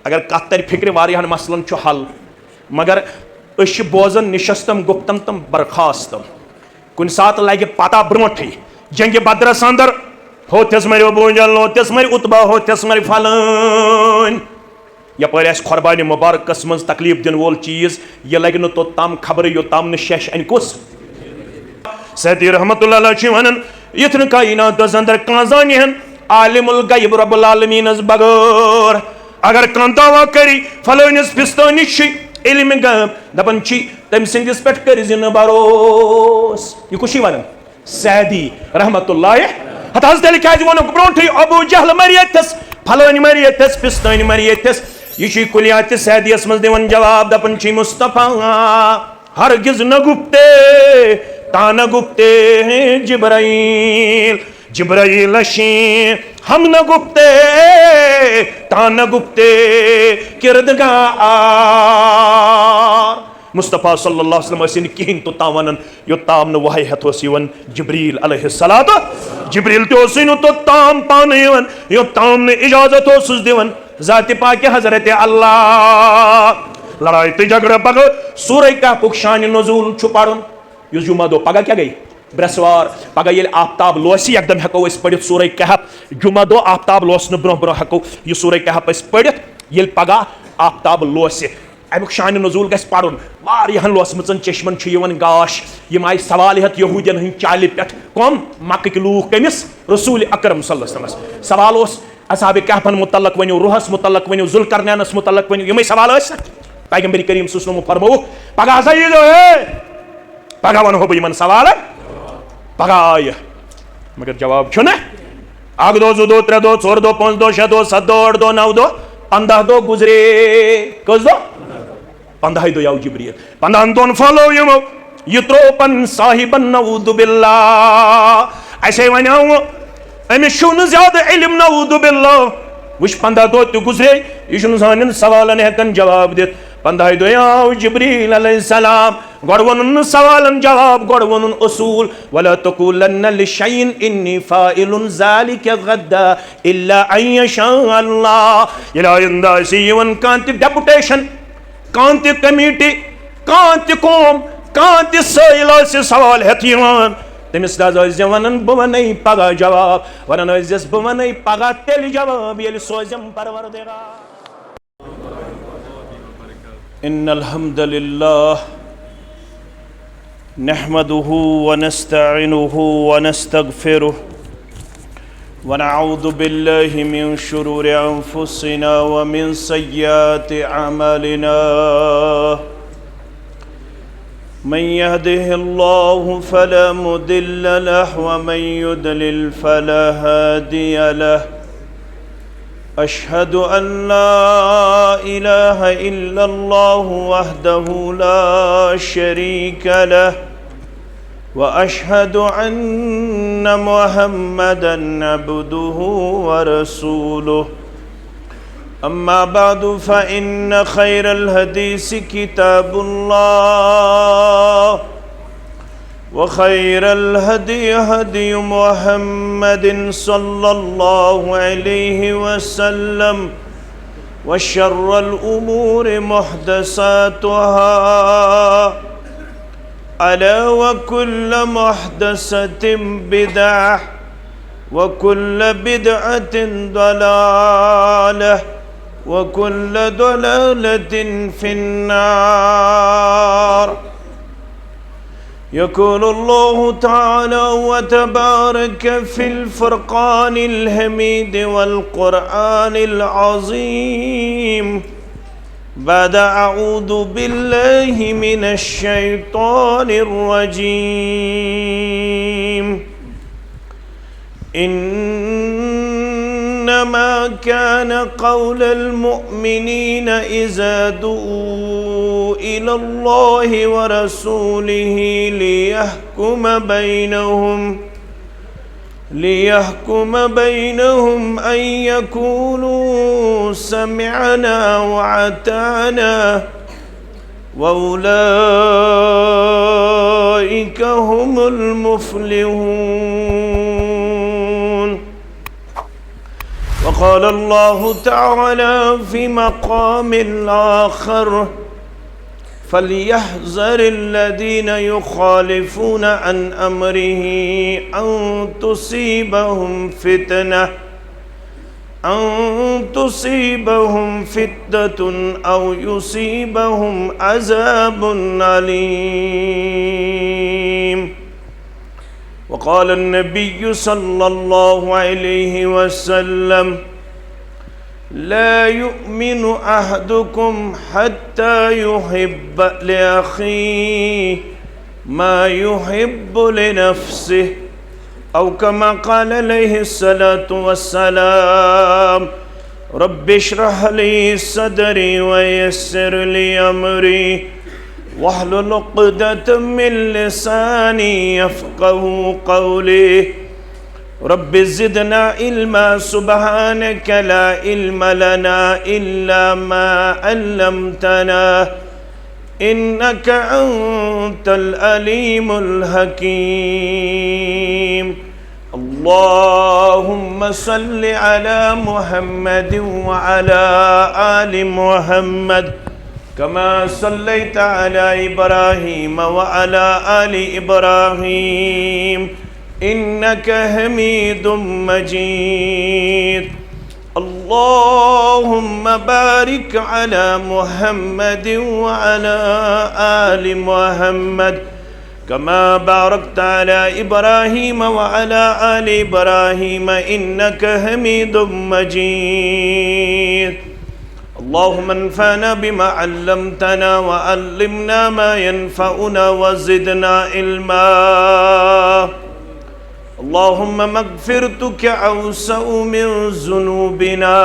अगर कत तर फिक्र वारियान मसलन छु हल मगर अश बोजन निशस्तम गुप्तम तम बरखास्तम कुन सात लगे पता ब्रोठे जंग बदरस अंदर होतस मर अबू जहल होतस मर उतबा होतस मर फलान यपर आस खुरबानी मुबारकस मज तकलीफ दिन वोल चीज यह लगे न तोताम खबर योताम न शश अन कुस सैदी रहमतुल्लाह अलैहि वनन यथन कायनात अंदर काजानी हन आलिमुल गैब रब्बुल आलमीन बगैर अगर कह दावा करी फलानिस फिस्तानिश इल्म गैब दपन तम सिंदिस पे कर भरोस यह कुछ वन सैदी रहमतुल्लाह हत हजल क्या वो ब्रोठे अबू जहल मरियस फलान मरियस फिस्तान मरियस यह कुलियात सैदियस मज दिवन जवाब दपन मुस्तफा हरगिज न गुप्ते तान गुप्ते जिब्राइल जिब्राइल हम न गुप्ते तान गुप्ते किरदगार मुस्तफ़ा सल्लल्लाहु अलैहि वसल्लम कहीं तो तावन योताम न वही हथोस यवन जिब्रील अलैहिस्सलात जिब्रील तो ताम पान यवन योताम न इजाजत ओसुस दिवन जाति पाक हजरत अल्लाह लड़ाई तो झगड़ा पग सूरह कहफ शान नज़ूल छु पढ़ुन युस जुमा दो पगह क्या गई ब्रसवार पगह ये आफ्ताब लोस एकदम हेको पढ़ सूरह कहफ जुमा दो आफ्ताब लोस ब्रो ब्रो हेको यह सूरह कहफ पढ़ ये पगह आफ्ताब लोस अमुक शान नज़ूल गस पढ़ुन वारियाहन लोसमचन चश्मन गाश यम आय सवाल हेत यहूदियन हंद चाल पे कम मक्क लूख कमिस रसूल अकरम सल्लल्लाहु अलैहि वसल्लम सवाल असहाब कहफन मुतल्लक वनो रूहस मुतल्लक वनो जुल्करनैनस मुतल्लक वनो यम सवाल पैगंबर करीम सल्लल्लाहु अलैहि वसल्लम फरमो पगह हसा यी पगह वनो बह यमन सवाल पगह आय मगर जवाब छु ना अक दो जु दो त्रे दो चोर दो पांच दो शे दो सत दो 8 दो 9 दो 15 दो गुजरे कस दो 15 दो आव जिब्रील 15 दोन फलो यमो यह त्रोपन साहिबन नऊदु बिल्लाह ऐसे वनो अमिस छु ज्यादा इल्म नऊदु बिल्लाह वुश 15 दो तो गुजरे यह सान सवालन हेकन जवाब दित 15 दो आव जिब्रील अलैहिस्सलाम गोड़ वनुन सवालन जवाब गोड़ वनुन उसूल वला तकुलन्न लिशैइन इन्नी फाइलुन ज़ालिका गद्दा इल्ला अन यशा अल्लाह इला इंदासी यवन कांत डेपुटेशन कांत कमेटी कांत कौम कांत सैल सवाल हेत यवन तमिस वन बह वन पगह जवाब वन बह वन पगह तेल जवाब ये सोजम परवरदिगार इन्नल हम्दुलिल्लाह नहमदुहु व नस्तईनुहु व नस्तगफिरुहु व नऊज़ु बिल्लाहि मिन शुरूरि अनफुसिना व मिन सय्यिआति अमालिना मन यहदिहिल्लाहु फला मुदिल्ल लहु व मन युद्लिल फला हादिय लहु अशहदु अन ला इलाहा इल्लल्लाहु वहदहु ला शरीका लहु व अशहदु अन्न मुहम्मदन अब्दुहु व रसूलुहु अम्मा बअदु फ़इन्न खैरल हदीस किताबुल्लाह व खैरल हदी हदी मुहम्मदिन सल्लल्लाहु अलैहि वसल्लम व शर्रल उमूर मुहदसातुहा अला व कुल्ल मुहदसतिन बिदअह व कुल्ल बिदअतिन दलालह व कुल्ल दलालतिन फिन्नार यक़ूलु अल्लाहु तआला व तबारक फ़िल फ़ुरक़ानिल हमीद वल क़ुरआनिल अज़ीम बाद अऊज़ु बिल्लाहि मिनश शैतानिर रजीम इन्नमा कान क़ौलल मुअमिनीना इज़ा दुऊ इलल्लाहि व रसूलिहि लियहकुम बैनहुम अन यक़ूलू समिअना व अताना व उलाइका हुमुल मुफ़्लिहून। وقال الله تعالى في مقام آخر فليحذر الذين يخالفون عن أمره أن تصيبهم فتنة أو يصيبهم عذاب أليم. وقال النبي صلى الله عليه وسلم لا يؤمن أحدكم حتى يحب لأخيه ما يحب لنفسه أو كما قال عليه الصلاة والسلام رب اشرح لي صدري ويسر لي أمري واحلل عقدة من لساني يفقه قولي رب زدنا علما سبحانك لا علم لنا إلا ما علمتنا إنك أنت العليم الحكيم. اللهم صل على محمد وعلى آل محمد كما صليت على إبراهيم وعلى آل إبراهيم إنك حميد مجيد. اللهم بارك على محمد وعلى آل محمد كما باركت على إبراهيم وعلى آل إبراهيم إنك حميد مجيد. اللهم انفعنا بما علمتنا وعلمنا ما ينفعنا وزدنا علما. اللهم مغفرتك أوسع من ذنوبنا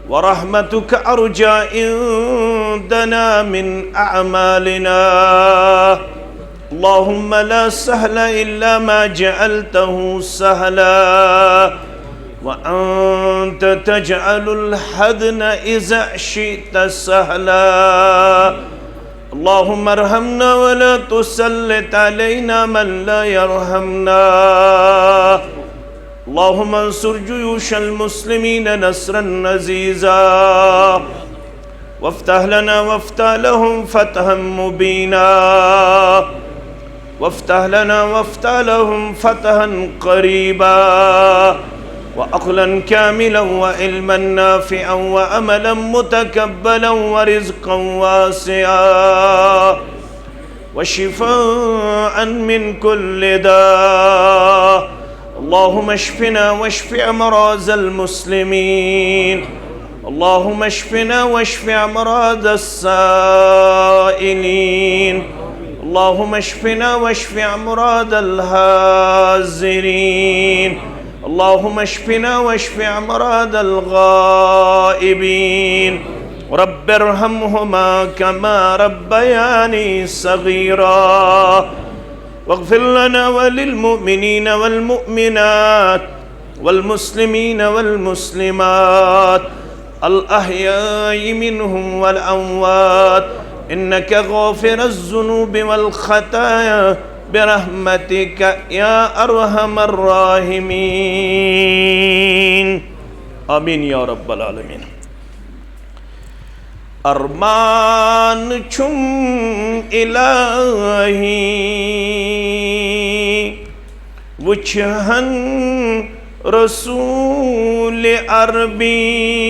ورحمتك أرجى عندنا من أعمالنا. اللهم لا سهل إلا ما جعلته سهلا وأنت تجعل الحزن إذا شئت سهلا. اللهم ارحمنا ولا تسلط علينا من لا يرحمنا. اللهم انصر جيوش المسلمين نصرا عزيزا وافتح لنا وافتح لهم فتحا مبينا وافتح لنا وافتح لهم فتحا قريبا وعقلا كاملا وعلما نافعا وعملا متكبلا ورزقا واسعا وشفاء من كل داء. اللهم اشفنا واشف امراض المسلمين. اللهم اشفنا واشف امراض السائلين. اللهم اشفنا واشف امراض الحاضرين. اللهم اشفنا واشف امراض الغائبين. رب ارحمهما كما ربياني صغيرا واغفر لنا وللمؤمنين والمؤمنات والمسلمين والمسلمات الأحياء منهم والأموات إنك غافر الذنوب والخطايا برحمتك يا أرحم الراحمين. آمين يا رب العالمين. أرمان چم إلهي وچهن رسول عربي.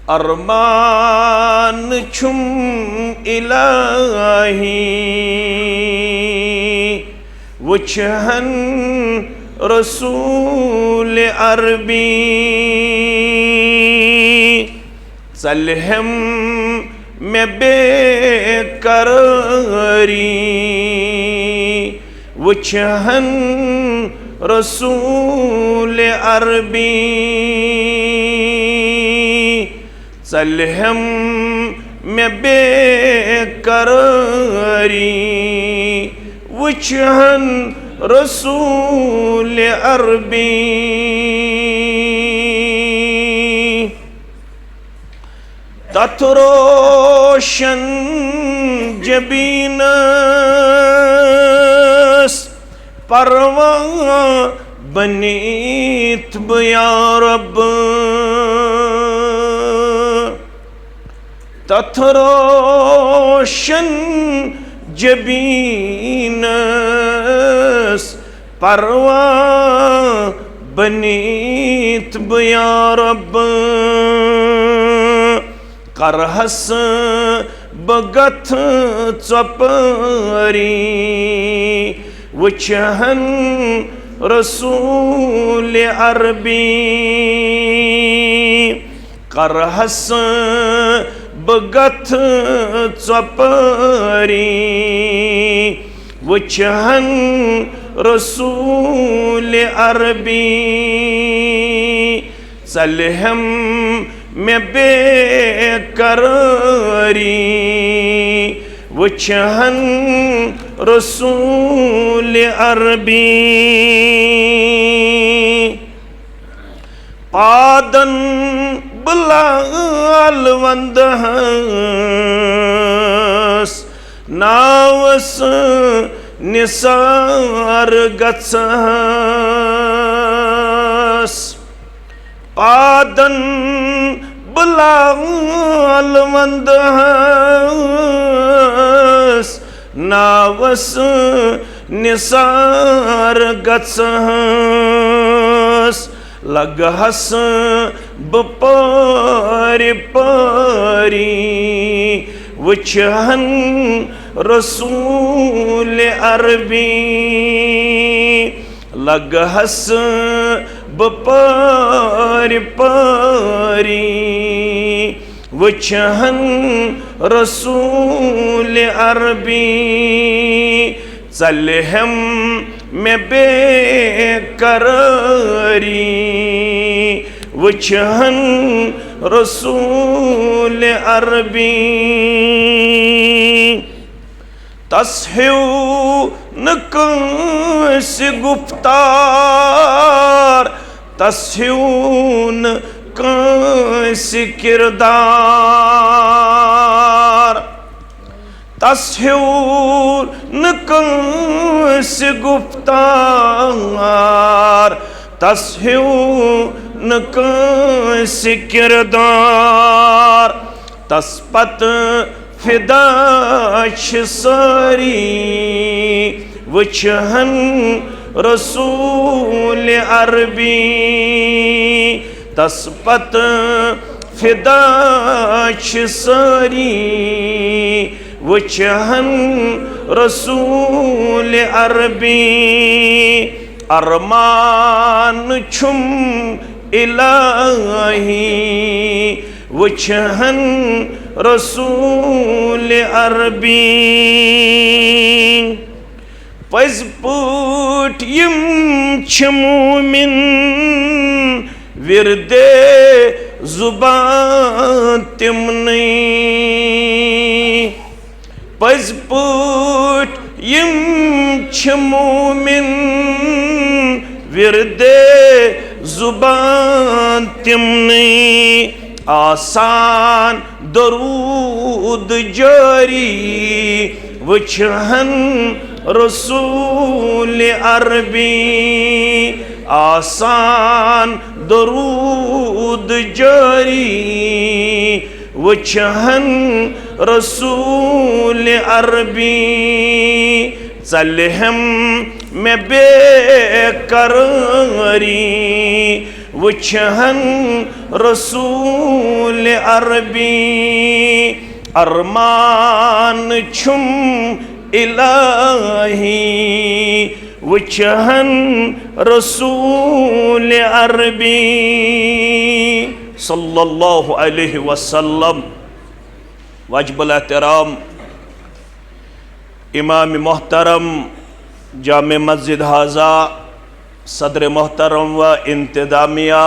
أرمان چم إلهي وچهن رسول عربي. سلهم میں بے قراری وچہن رسول عربی. سلهم میں بے قراری وچہن رسول عربی. تتروشن جبینس परवां बनीत या रब तथ रोशन जबीनस परवां बनीत या रब करहस बगथ चपरी वचहन रसूल अरबी करहस बगथ चपरी वचहन रसूल अरबी चलहम में बेकरारी वचहन रसूल अरबी पादन बुलाल वंदहस नावस निसार गत्सहस पादन बुलाल वंदहस नावस निसार गत्सहस लगहस बपारी पारी वचहन रसूल अरबी लगहस बपारी पारी वचहन रसूल अरबी चलहम में बेकरारी वचहन रसूल अरबी तस्ह्यू न कंस गुफ्तार तस्ह्यू न कंस किरदार तस्ह्यू न कंस गुफ्तार तस्ह्यू न कंस किरदार तस्पत फिदाश सारी वचहन रसूल अरबी तस्पत फिदाश सारी वचहन रसूल अरबी अरमान छुम इलाही वचहन रसूल अरबी पज़ पूट यम छमूमिन विरदे जुबान तिमनी पज़ पूट यम छमूमिन विरदे जुबान तिमनी आसान दरूद जारी वचहन रसूल अरबी आसान दरूद जारी वचहन रसूल अरबी चलहम में बेकरारी वचहन रसूल अरबी अरमान छुम इलाही वचहन रसूल अरबी सल्लल्लाहु अलैहि वसल्लम। वाजिबुल एहतराम इमाम मोहतरम जामे मस्जिद हाजा सदर मोहतरम व इंतज़ामिया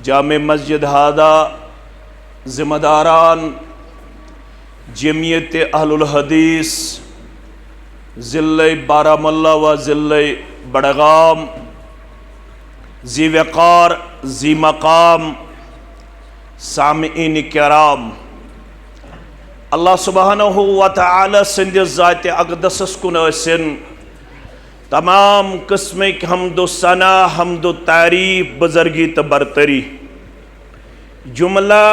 जामे मस्जिद हाजा ज़िम्मेदारान जमियत अहलुल हदीस ज़िले बारामुल्ला व ज़िले बड़गाम ज़ी वक़ार ज़ी मकाम सामीन किराम अल्लाह सुब्हानहु व तआला सिंद ज़ात अक़दस कुन तमाम किस्मिक हमदो सना हमदो तारीफ बुजुर्गी तो बरतरी जुमला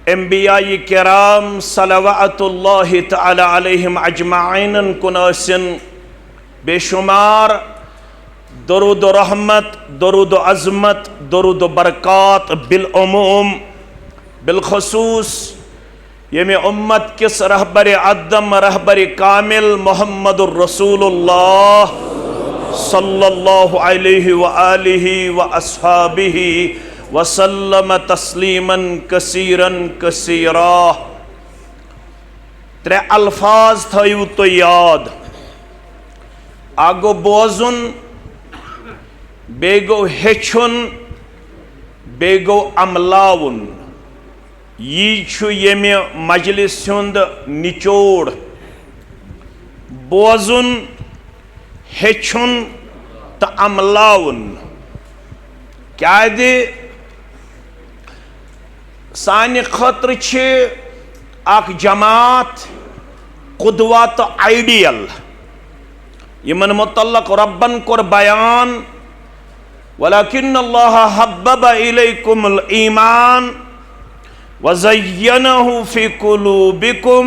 अंबिया किराम सलवातुल्लाहि तआला अलैहिम अजमाइन कुन बेशुमार दरूद रहमत दरूद अज़मत दरूद बरक़ात बिलअमूम बिलखसूस यमे उम्मत किस रहबर अदम रहबर कामिल मुहम्मदुर रसूलुल्लाह सल्लल्लाहु अलैहि व आलिहि व अस्हाबिहि वसल्लम तस्लीमन कसीरन कसीरा। त्रे अल्फाज थयु तो याद आगो बोजुन बेगो हेचुन बेगो अमलाउन यी यमे मजलिस हुंद निचोड़ बोजुन हेचुन तो अमलाउन क्या दे सानि खतर अख जमात कुदवा तो आइडियल यमन मुतल्लक रब्बन कोर बयान वलाकिन्नल्लाह हब्बबा इलैकुमुल ईमान वज़य्यनहु फी कुलूबिकुम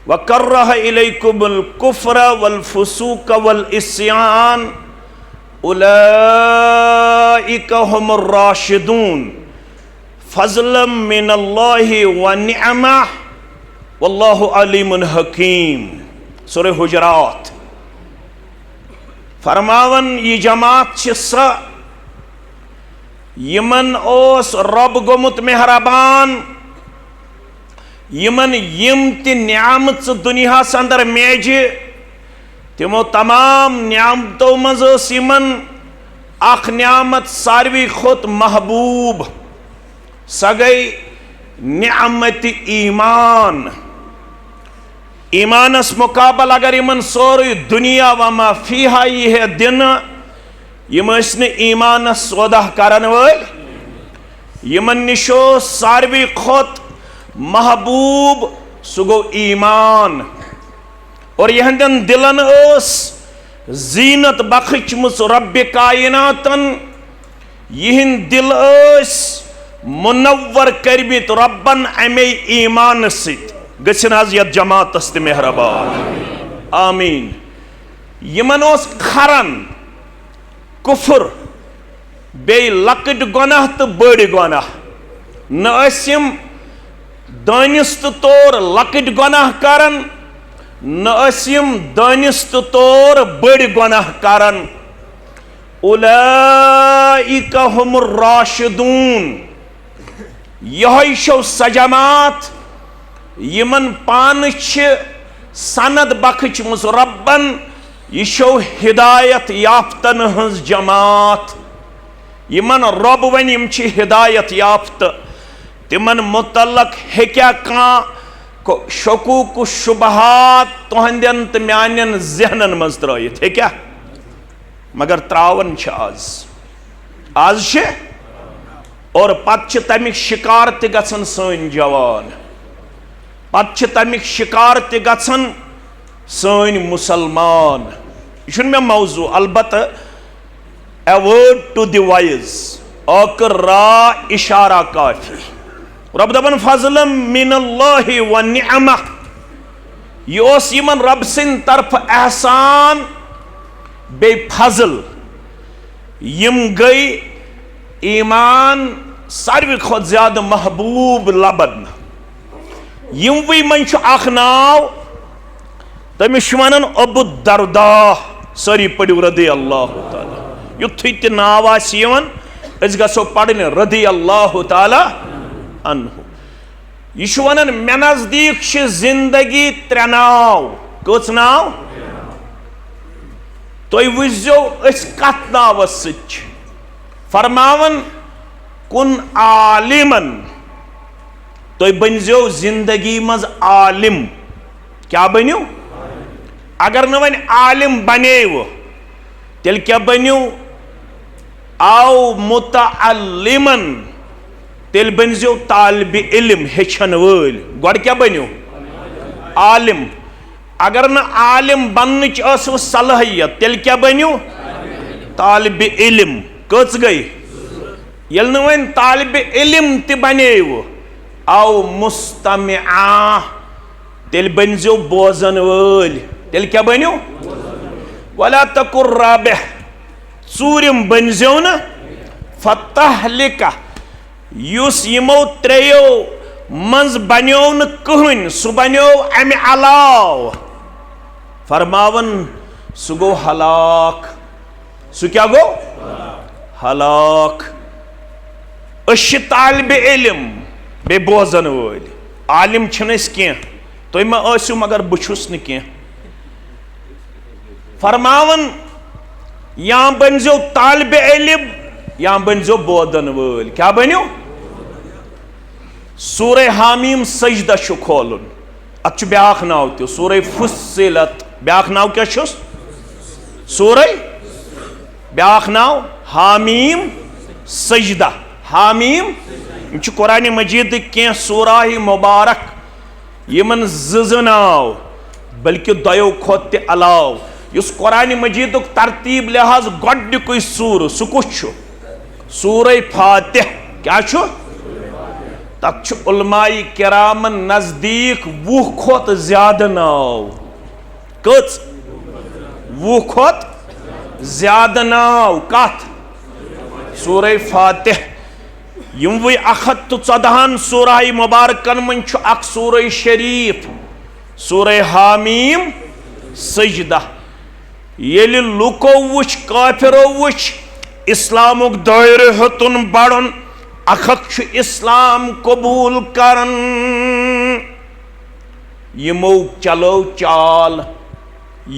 वकर्रह इलैकुमुल कुफ्र वल फुसूक वल इस्यान उलाइका हुमुर राशिदून फज़लन मिनल्लाहि व निअमह वल्लाहु अलीमुन हकीम। सूरह हुजरात। फरमावन ये जमात स यमन ओस रब गोमुत मेहरबान यमन यम ति न्यामत दुनिया अंदर मेज तिमो तमाम न्यामतों मज यमन अख न्यामत सारवी खोत महबूब स गई न्यामत ईमान। ईमानस मुकाबल अगर यमन सोरी दुनिया वमा फीहा यह दिन यम ईमानस सौदा करन वल यमन निशो सारवी खोत महबूब सु गो ईमान। और यहंदन दिलन जीनत बख्चमुस रब्बे कायनातन यहन दिल मुनव्वर करमित रब्बन अमे ईमान सित गछन आज यत जमातस ते मेहरबान आमीन। यमन ओस खरन कुफर बे लकट गुनाह तो बड़ गुनाह नम दानिस्त तौर लकट गुनाह करन नम दानिस्त तौर बड़ गुनाह करन उलाइका हुमुर राशिदून। यह शो सजमात यमन पान सनद बख्चमुस रब्बन यह शो हिदायत याफ्तन हंस जमात यमन रब वन यम हिदायत याफ्त तिमन मुतल्लक हेक्या कां शकूक शुबहात तुहंदन तो म्यानन जहनन मज त्रयित हेक्या मगर त्रावन आज और पत तमिक शिकार ते गछन सन जवान पत तमिक शिकार ते गछन सन मुसलमान। यह मे मौजू अलबत्त a word to the wise अकर रा इशारा काफी। रब दपन फज़लन मिनल्लाहि व निअमह यह यमन रब सिंद तरफ एहसान बे फजल यम गई ईमान सारवी खोत ज्यादा महबूब लबन। यमवी मन अख नाव तमिस वन अबू दरदा सारी पढ़ो रदी अल्लाह ताला युथु त नाव गो पढ़न रदी अल्लाह ताला अन्हु। यह वन मे नजदीक जिंदगी त्रे नाव कच नाव तुम वुझो कत नावस सच फरमावन कुन आलिमन तुम बनजो जिंदगी मज आलिम क्या बनो अगर न वन आलिम बनेव तेल क्या बनो आओ मुतअल्लिमन तेल बनजो तालिब इल्म हेचन वल गड क्या बनो आलिम अगर न आलिम बनच सलाहियत तेल क्या बनो तालिब इल्म कच गई येल न वन तालिब इल्म ते बनेव आओ मुस्तमिआ तेल बनजो बोजन वल तेल क्या बनो वला तकुर राबिह चूरिम बनजो न फतहलिका युस यमो त्रेयो मंज बनो न कहन सु बनो अमे अलाव फरमावन सु गो हलाक सु क्या गो हलाक अश तालिब इल्म बे बोजन वल आलिम छनस कह तुम मा आसु मगर बुछुस न कह फरमावन या बनजो तालिब इल्म या बनजो बोदन वल क्या बनो सूरे हामीम सजदा छु खोलन अत ब्याख नाव तो सूरे फुस्सिलत ब्याख नाव क्या छुस सूरे ब्याख नाव हामीम सजदा हामीम कुरान मजीद के सूरा मुबारक यमन नाव बल्कि दयो खोत ते अलाव युस कुरान मजीद तरतीब लिहाज गोडनिक सूर सु कुछ सूरे फातिह क्या छु तक उलमाई किरामन नजदीक 20 खोत ज्यादा नाव कच 20 खोत ज्यादा नाव कत सूरे फातिह यम वही 114 सूरा मुबारकन मन अख सूरे शरीफ सूरे हामीम सजदा येल लुको वुच काफिरो वुच इस्लामुक दायरे हतुन बड़न अखक इस्लाम कबूल करन यमो चलो चाल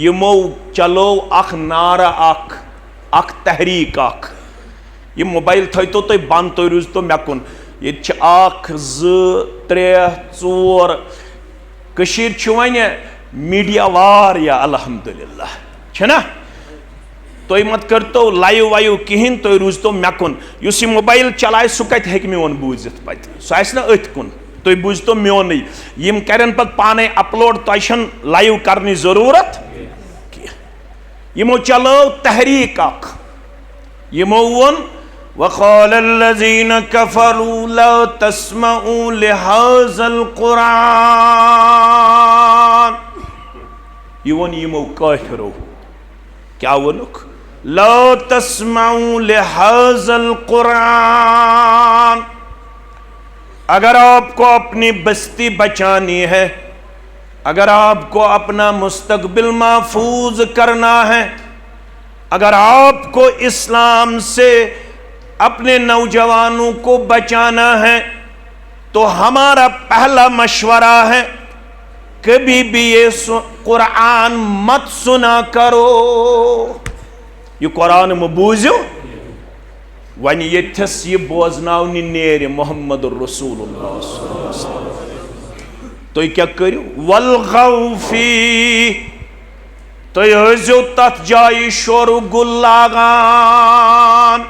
यमो चलो अख नारा अख तहरीक अख ये मोबाइल थो तो बंद तो रूज तो मेकुन ये 1 2 3 4 कशीर वन मीडिया वार या अल्हम्दुलिल्लाह छना तो मत कर तो लाइव वाइव कहें तो रूज तो मेकुन युस ये मोबाइल चलाए सह कत हेक मोन बूजित पे सह आस अथ कुन तुम बूझ तो मोन यम करन पत पाने अपलोड तुम लाइव करने जरूरत यमो चलो तहरीक अख यमो वोन वक़ालल्लज़ीन कफ़रू ला तस्मऊ लिहाज़ल क़ुरान ये वोन यमो काफिरो क्या वोनुक ला तस्मऊ लिहाज़ल क़ुरान अगर आपको अपनी बस्ती बचानी है अगर आपको अपना मुस्तकबिल महफूज करना है अगर आपको इस्लाम से अपने नौजवानों को बचाना है तो हमारा पहला मशवरा है कभी भी ये कुरान मत सुना करो ये कुरान मबूजो वन यथस ये बोजनावनि नेर मोहम्मद रसूलुल्लाह तो क्या करो वलगौफी तो हजो तथ जाय शोर गुल लागान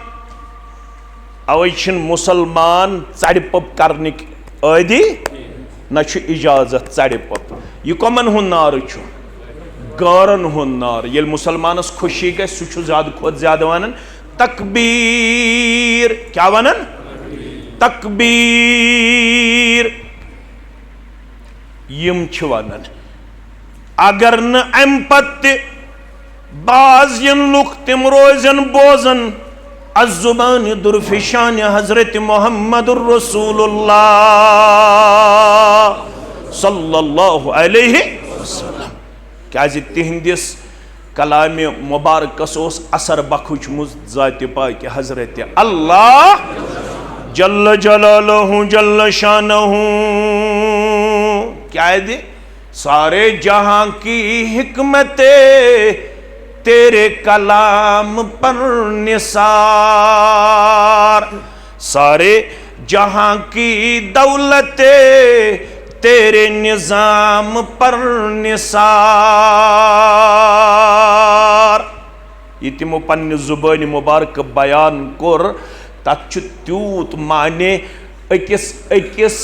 अवै मुसलमान चढ़पप करने आदि न इजाजत चढ़पप यह कमन हुन नार गारन हुन नार ये मुसलमानस खुशी गई सह ज्यादा खुद ज्यादा वन तकबीर क्या वनन तकबीर यम वनन अगर न अम पत बाज लुक तम रोजन बोजन अज़ुबान दुर्फिशान हजरत मोहम्मद रसूलुल्लाह सल्लल्लाहु अलैहि वसल्लम क्या तिहंदिस कलाम मुबारकस असर बखुचमुज ज़ात पाक हजरत अल्लाह जल्ल जलालहु जल्ल शानहु क्या दे सारे जहां की हिकमते तेरे कलाम पर निसार सारे जहां की दौलते तेरे निजाम पर निसार ये तिमो पन्ने जुबान मुबारक बयान कोर तत त्यूत माने अकिस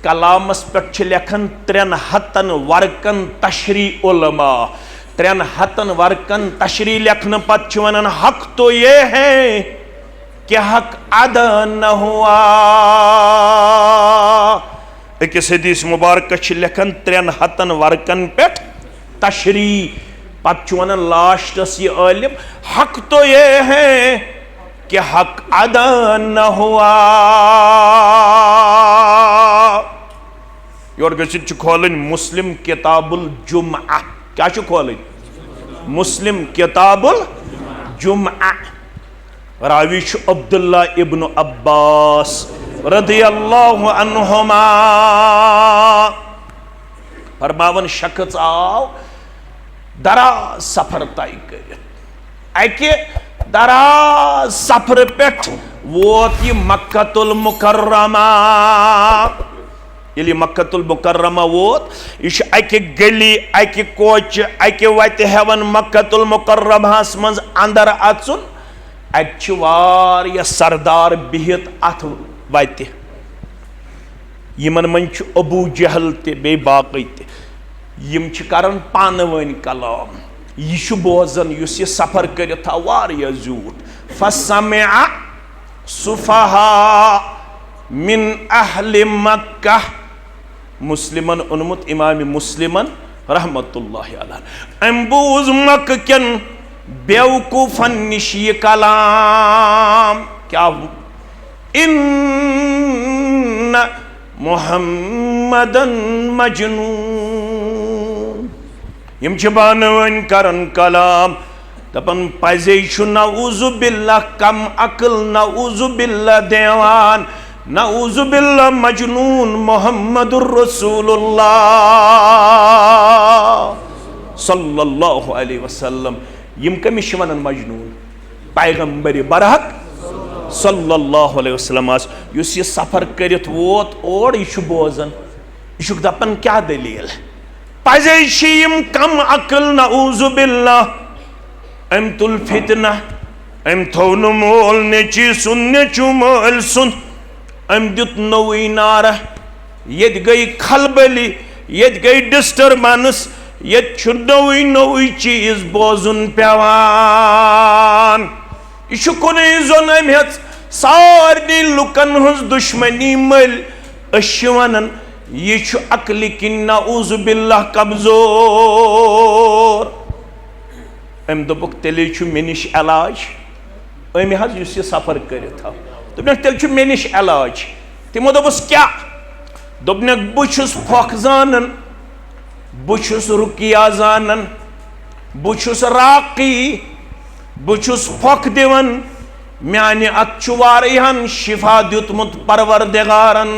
कलामस पे लेखन 3 हतन वर्कन तशरी उलमा 3 हतन वर्कन तशरी लेखन पत वन हक तो ये है कि हक अदा न हुआ। अकिस हदीस मुबारक लेखन 3 हतन वर्कन पे तशरी पत वन लास्टस ये आलिम हक तो ये है कि हक अदा न हुआ। योर गसित खोलन मुस्लिम किताबुल जुम्आ क्या खोलन मुस्लिम किताबुल जुम्आ रावी अब्दुल्ला इब्न अब्बास रदियल्लाहु अन्हुमा फरमावन शख्स आव दराज सफर तय कर अके दराज सफर पे वोत यह मक्कतुल मुकर्रमा ये मक्कतुल मुकर्रमा वोत यह अके गली अके कोच अके वत हेवन मक्कतुल मुकर्रमहस मज अंदर अचुन अत सरदार बिहित अथ वत यमन मन अबू जहल ते बे बाकी ते यम करन पान वन कलाम यह बोजन युस यह सफर कर जूठ फसमिअ सुफहा मिन अहले मक्का मुस्लिमन उन्मुत इमाम मुस्लिमन रहमतुल्लाहि अलैह अम बूज मक्का केन बेवकूफन निश यह कलाम क्या इन्न मुहम्मदन मजनून यम बानवन करन कलाम दपन पजे नऊज़ु बिल्लाह कम अकल नऊज़ु बिल्लाह देवान नऊज़ु बिल्लाह मजनून मुहम्मदुर रसूलुल्लाह सल्लल्लाहु अलैहि वसल्लम यम कमिश वनन मजनून पैगंबर बरहक सल्लल्लाहु अलैहि वसल्लम युस यह सफर करित वोत और यह बोजन यह दपन क्या दलील पजे यम कम अकल नऊज़ु बिल्लाह अम तुल फितना अम थो मोल नेची सुन नेचू मोल सुन अम दुत नई नारा ये गई खलबली ये गई डिस्टर्बेंस ये नई नई चीज बोजुन पेवान यह कुन जोन अम सारे लुकन हज दुश्मनी मल वन यह अकल किन नऊज़ु बिल्लाह कमजोर अम दोपुक तेले मे निश इलाज अम यह सफर कर तेल मे निश इलाज तमो दोपस क्या दोपन बहुस फोख जानन बहुस रुकिया जानन बहुस राकी बहुस फोख दिवन म्यान अत वारियान शिफा दितमुत परवरदिगारन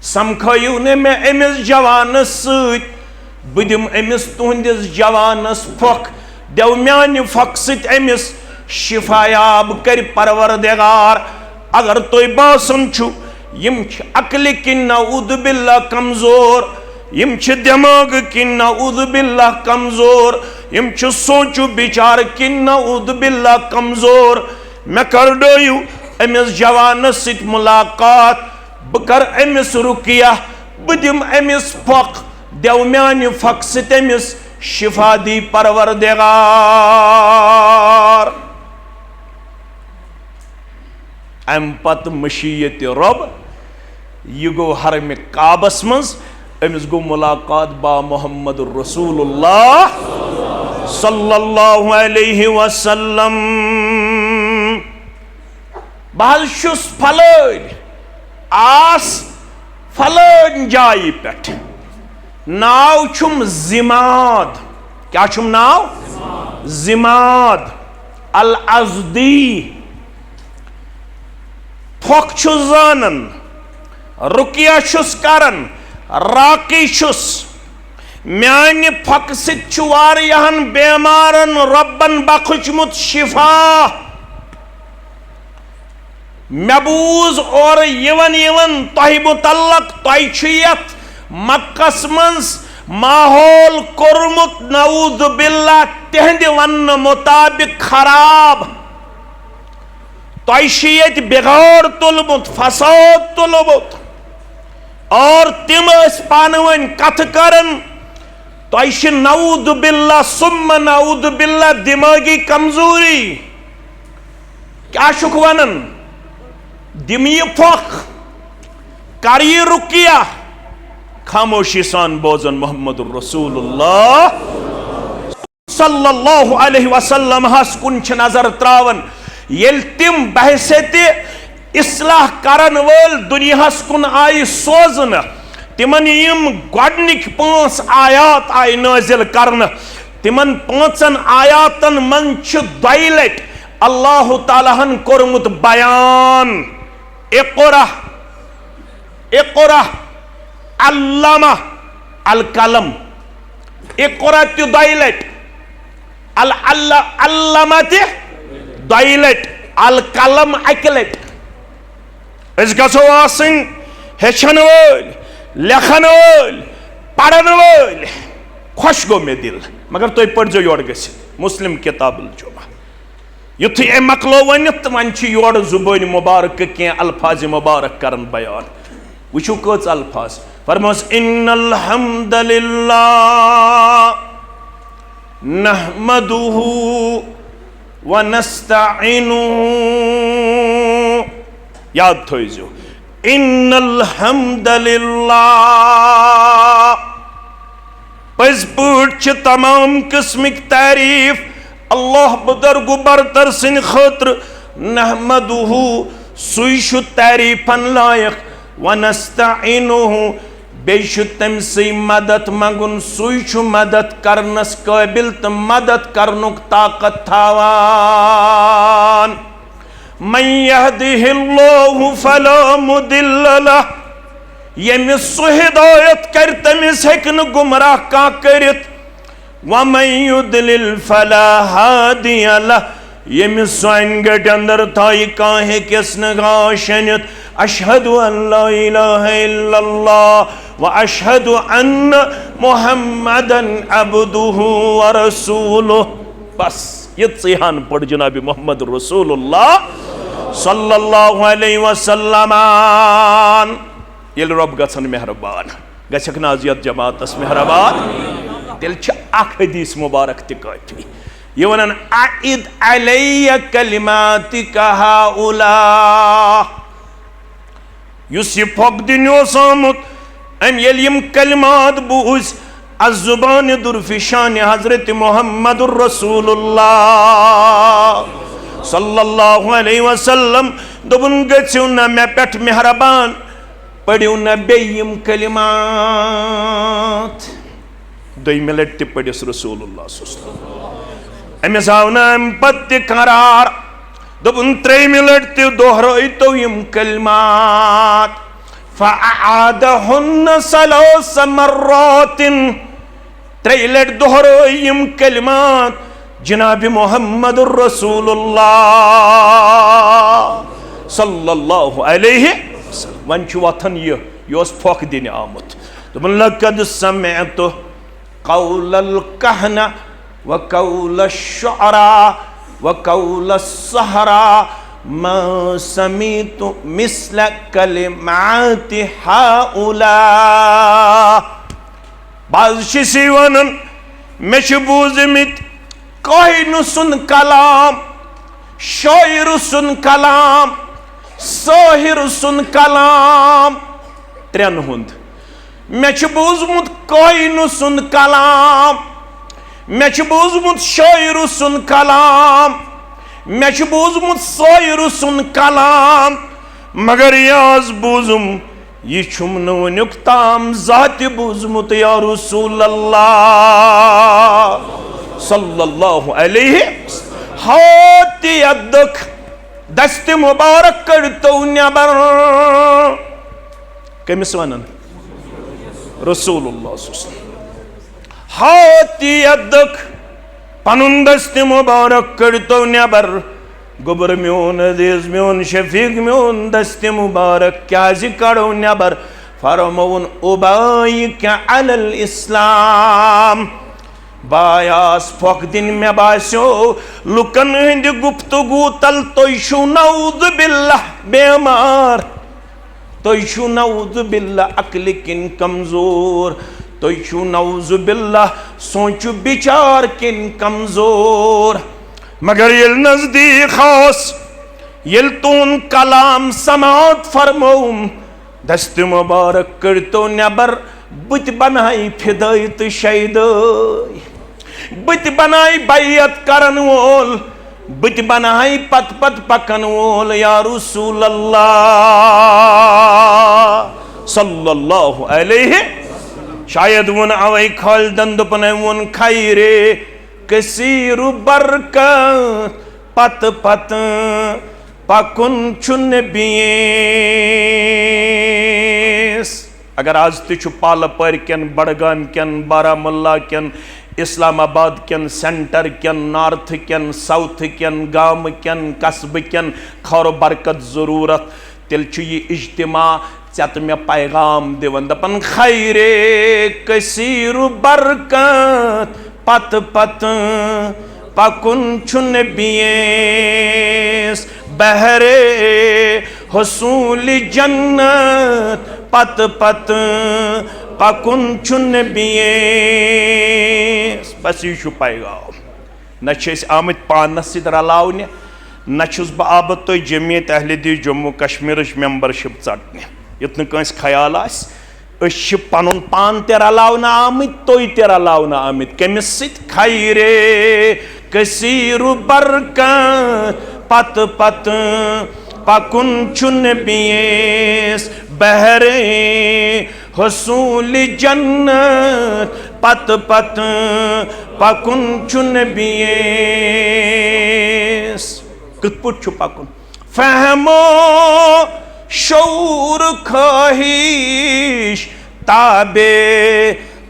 समखयु ने मे अमिस जवानस सत बदिम अमिस तुहंदिस जवानस फोख देव म्यान फोख सत अमिस शिफायाब कर परवरदिगार अगर तुय बासन छु यम अकल किन नऊज़ु बिल्लाह कमजोर यम दिमाग किन नऊज़ु बिल्लाह कमजोर यम सोचु विचार किन नऊज़ु बिल्लाह कमजोर मे कर डोयु अमिस जवानस सत मुलाकात बह कर अमिस रुकिया बह दिम अमिस फोख देव म्यान फोख सत अमिस शिफा दी परवरदिगार अम पत मशीयत रब यह गो हरम काबस मज अमिस गो मुलाकात बा मोहम्मद रसूलुल्लाह सल्लल्लाहु अलैहि वसल्लम बह फलन आस फलन जाय पे नाव छुम जिमाद क्या छुम नाव जिमाद अल अज़दी फोख जानन रुकिया करन राकी म्यान फोख सत्यान बेमारन रब्बन बखुचमुत शिफा मे बूज और यवन तह मुतल्लक तह मक्कस मज माहौल कोरमुत नऊज़ु बिल्लाह तिहंद वन मुताबिक खराब तह बिगाड़ तुलमुत फसाद तुलमुत और तिम पानवन कथ करन तो नऊद बिल्ला सुम्मा नऊद बिल्ला दिमागी कमजोरी क्या शुक वनन दिम ये फोख कर ये रुकिया खामोशी सान बोजन मोहम्मद रसूलुल्लाह सल्लल्लाहु अलैहि वसल्लम हस कुन नजर त्रावन येल तिम बहसत इस्लाह करन वल दुनियास कुन आई सोजन तिमन यम गोडनिक 5 आयात आई नाजिल करन तिमन 5 आयातन मन छ द्वैलट अल्लाह तालाहन कोरमुत बयान इक़रा इक़रा अल्लामा अल कलम इक़रा त्यो द्वैलट अल अल्लाह अल्लामत द्वैलट अल कलम अकलट अस गसो आसिन हेचन वल लेखन वल पढ़न वल खुश गो मे दिल मगर तुम पढ़ो योर गस मुस्लिम किताबुल जुमा youth A मकलो Vanit one your जुबान मुबारक के अल्फाज मुबारक करन बयान वुचु कच अल्फाज फरमास इन्नल हम्दुलिल्लाह नहमदुहु व नस्तईनुहु याद थोइजो इन्नल हम्दुलिल्लाह पज पट तमाम किस्मिक तारीफ अल्लाह बुजुर्ग बरतर सिन खतर नहमदुहु सुइशु तारीफन लायक व नस्तईनुहु बेशु तमसी मदद मंगुन सुइशु मदद करनस काबिल त मदद करनुक ताकत थावान मन यहदिहिल्लाहु फला मुदिल्ल लह यमिस हिदायत कर तमिस हेकन गुमराह का करित व मन युद्लिल फला हादिय लह यमिस गट अंदर थाई काहे किसन गाशनित अशहदु अल्ला इलाहा इल्लल्लाह व अशहदु अन्न मुहम्मदन अब्दुहु व रसूलुहु बस ये सिहान पढ़ जनाब मोहम्मद रसूलुल्लाह सल्लल्लाहु अलैहि वसल्लम ये रब गसन मेहरबान गछक नाजियत जमातस मेहरबान तेल छ अख हदीस मुबारक त काफी ये वनन आइद अलैया कलिमातिका हाउला युस ये फक दिनो सामुत अम यम कलिमात बूज अज़ुबान दुर्फिशान हजरत मोहम्मद रसूलुल्लाह सल्लल्लाहु अलैहि वसल्लम दोबुन गछिव न मे पेट मेहरबान पढ़िव न बेयम कलिमात दोई मिनट ते पढ़िस रसूलुल्लाह सल्लल्लाहु अमिस आव न अम पत्य करार दोबुन 3 मिनट ते दोहराई तो यम कलिमात फ़अआदहुन्न सलास मर्रातिन 3 लट दोहराई यम कलिमात जनाब मोहम्मद रसूलुल्लाह सल्लल्लाहु अलैहि वसल्लम वन वथन यह फोक दिन आमुत दोपन लक़द समिअतु क़ौलल कहना व क़ौल शुअरा व क़ौल सहरा मा समीतु मिस्ल कलिमाति हाउला बाज़ वनन मे बूजमित कोहिन सुन कलाम शायर सुन कलाम साहिर सुन कलाम 3 हुंद मे बूजमुत कोहिन सुन कलाम मे बूजमुत शायर सुन कलाम मे बूजमुत साहिर सुन कलाम मगर याज बूजुम यह छुम नुक ताम जात बूजमुत या रसूलल्लाह सल्लल्लाहु अलैहि हाथ यदक दस्त मुबारक कर तो नबर कमिस वनन रसूलुल्लाह हाथ यदक पनुन दस्त मुबारक कर तो नबर गोबर म्योन अजीज म्योन शफीक म्योन दस्त मुबारक क्या करो नबर फरमौन उबाइक अलल इस्लाम बायास फोक दिन मे बास्यो लुकन हंद गुफ्तगू तल तो नऊद बिल्लाह बेमार तुझु नऊज़ बिल्लाह अक्ल किन कमजोर, तुझु नऊज़ बिल्लाह सोचु विचार किन कमजोर। मगर ये नजदीक खास ये तुन कलाम समात फरमोम, दस्त मुबारक कर तो नबर बुत बनाई फिदाई तो शहीदाई, बुत बनाई बैयत करन वोल, बुत बनाई पत पत पकन वोल या रसूल अल्लाह सल्लल्लाहु अलैहि। शायद वन अवै खालिदन दुपने वन खैरे कसीर बरकत पत पत पकुन चुन बियेस। अगर आज तुझु पालपर कन, बड़गाम कन, बारामुल्ला कन, इस्लामाबाद कन, सेंटर कन, नॉर्थ कन, साउथ कन, गाम कन, कस्ब कन खौर बरकत जरूरत, तेल ये इज्तिमा चत मे पैगाम दिवन दपन खैरे कसीर बरकत पत पत पकुन चुन बियेस, बहरे हसूल जन्नत पत पत पकुन चुन बियेस। बस यह पैगाम। न आमत पानस सत रलावने, न बह आबद तुह जमीयत अहले हदीस जम्मू कश्मीर मेंबरशिप चटने, युत नस ख्याल पन पान ते रलावना आमत, तुह ते रलावना आमत कमिस सत खैरे कसीर बरकत पत पत पकुन चुन बियेस, बहरे हसूल जन्नत पत पत पकुन चुन बियेस। कित पुट पकुन? फहमो शऊर ख्वाहिश ताबे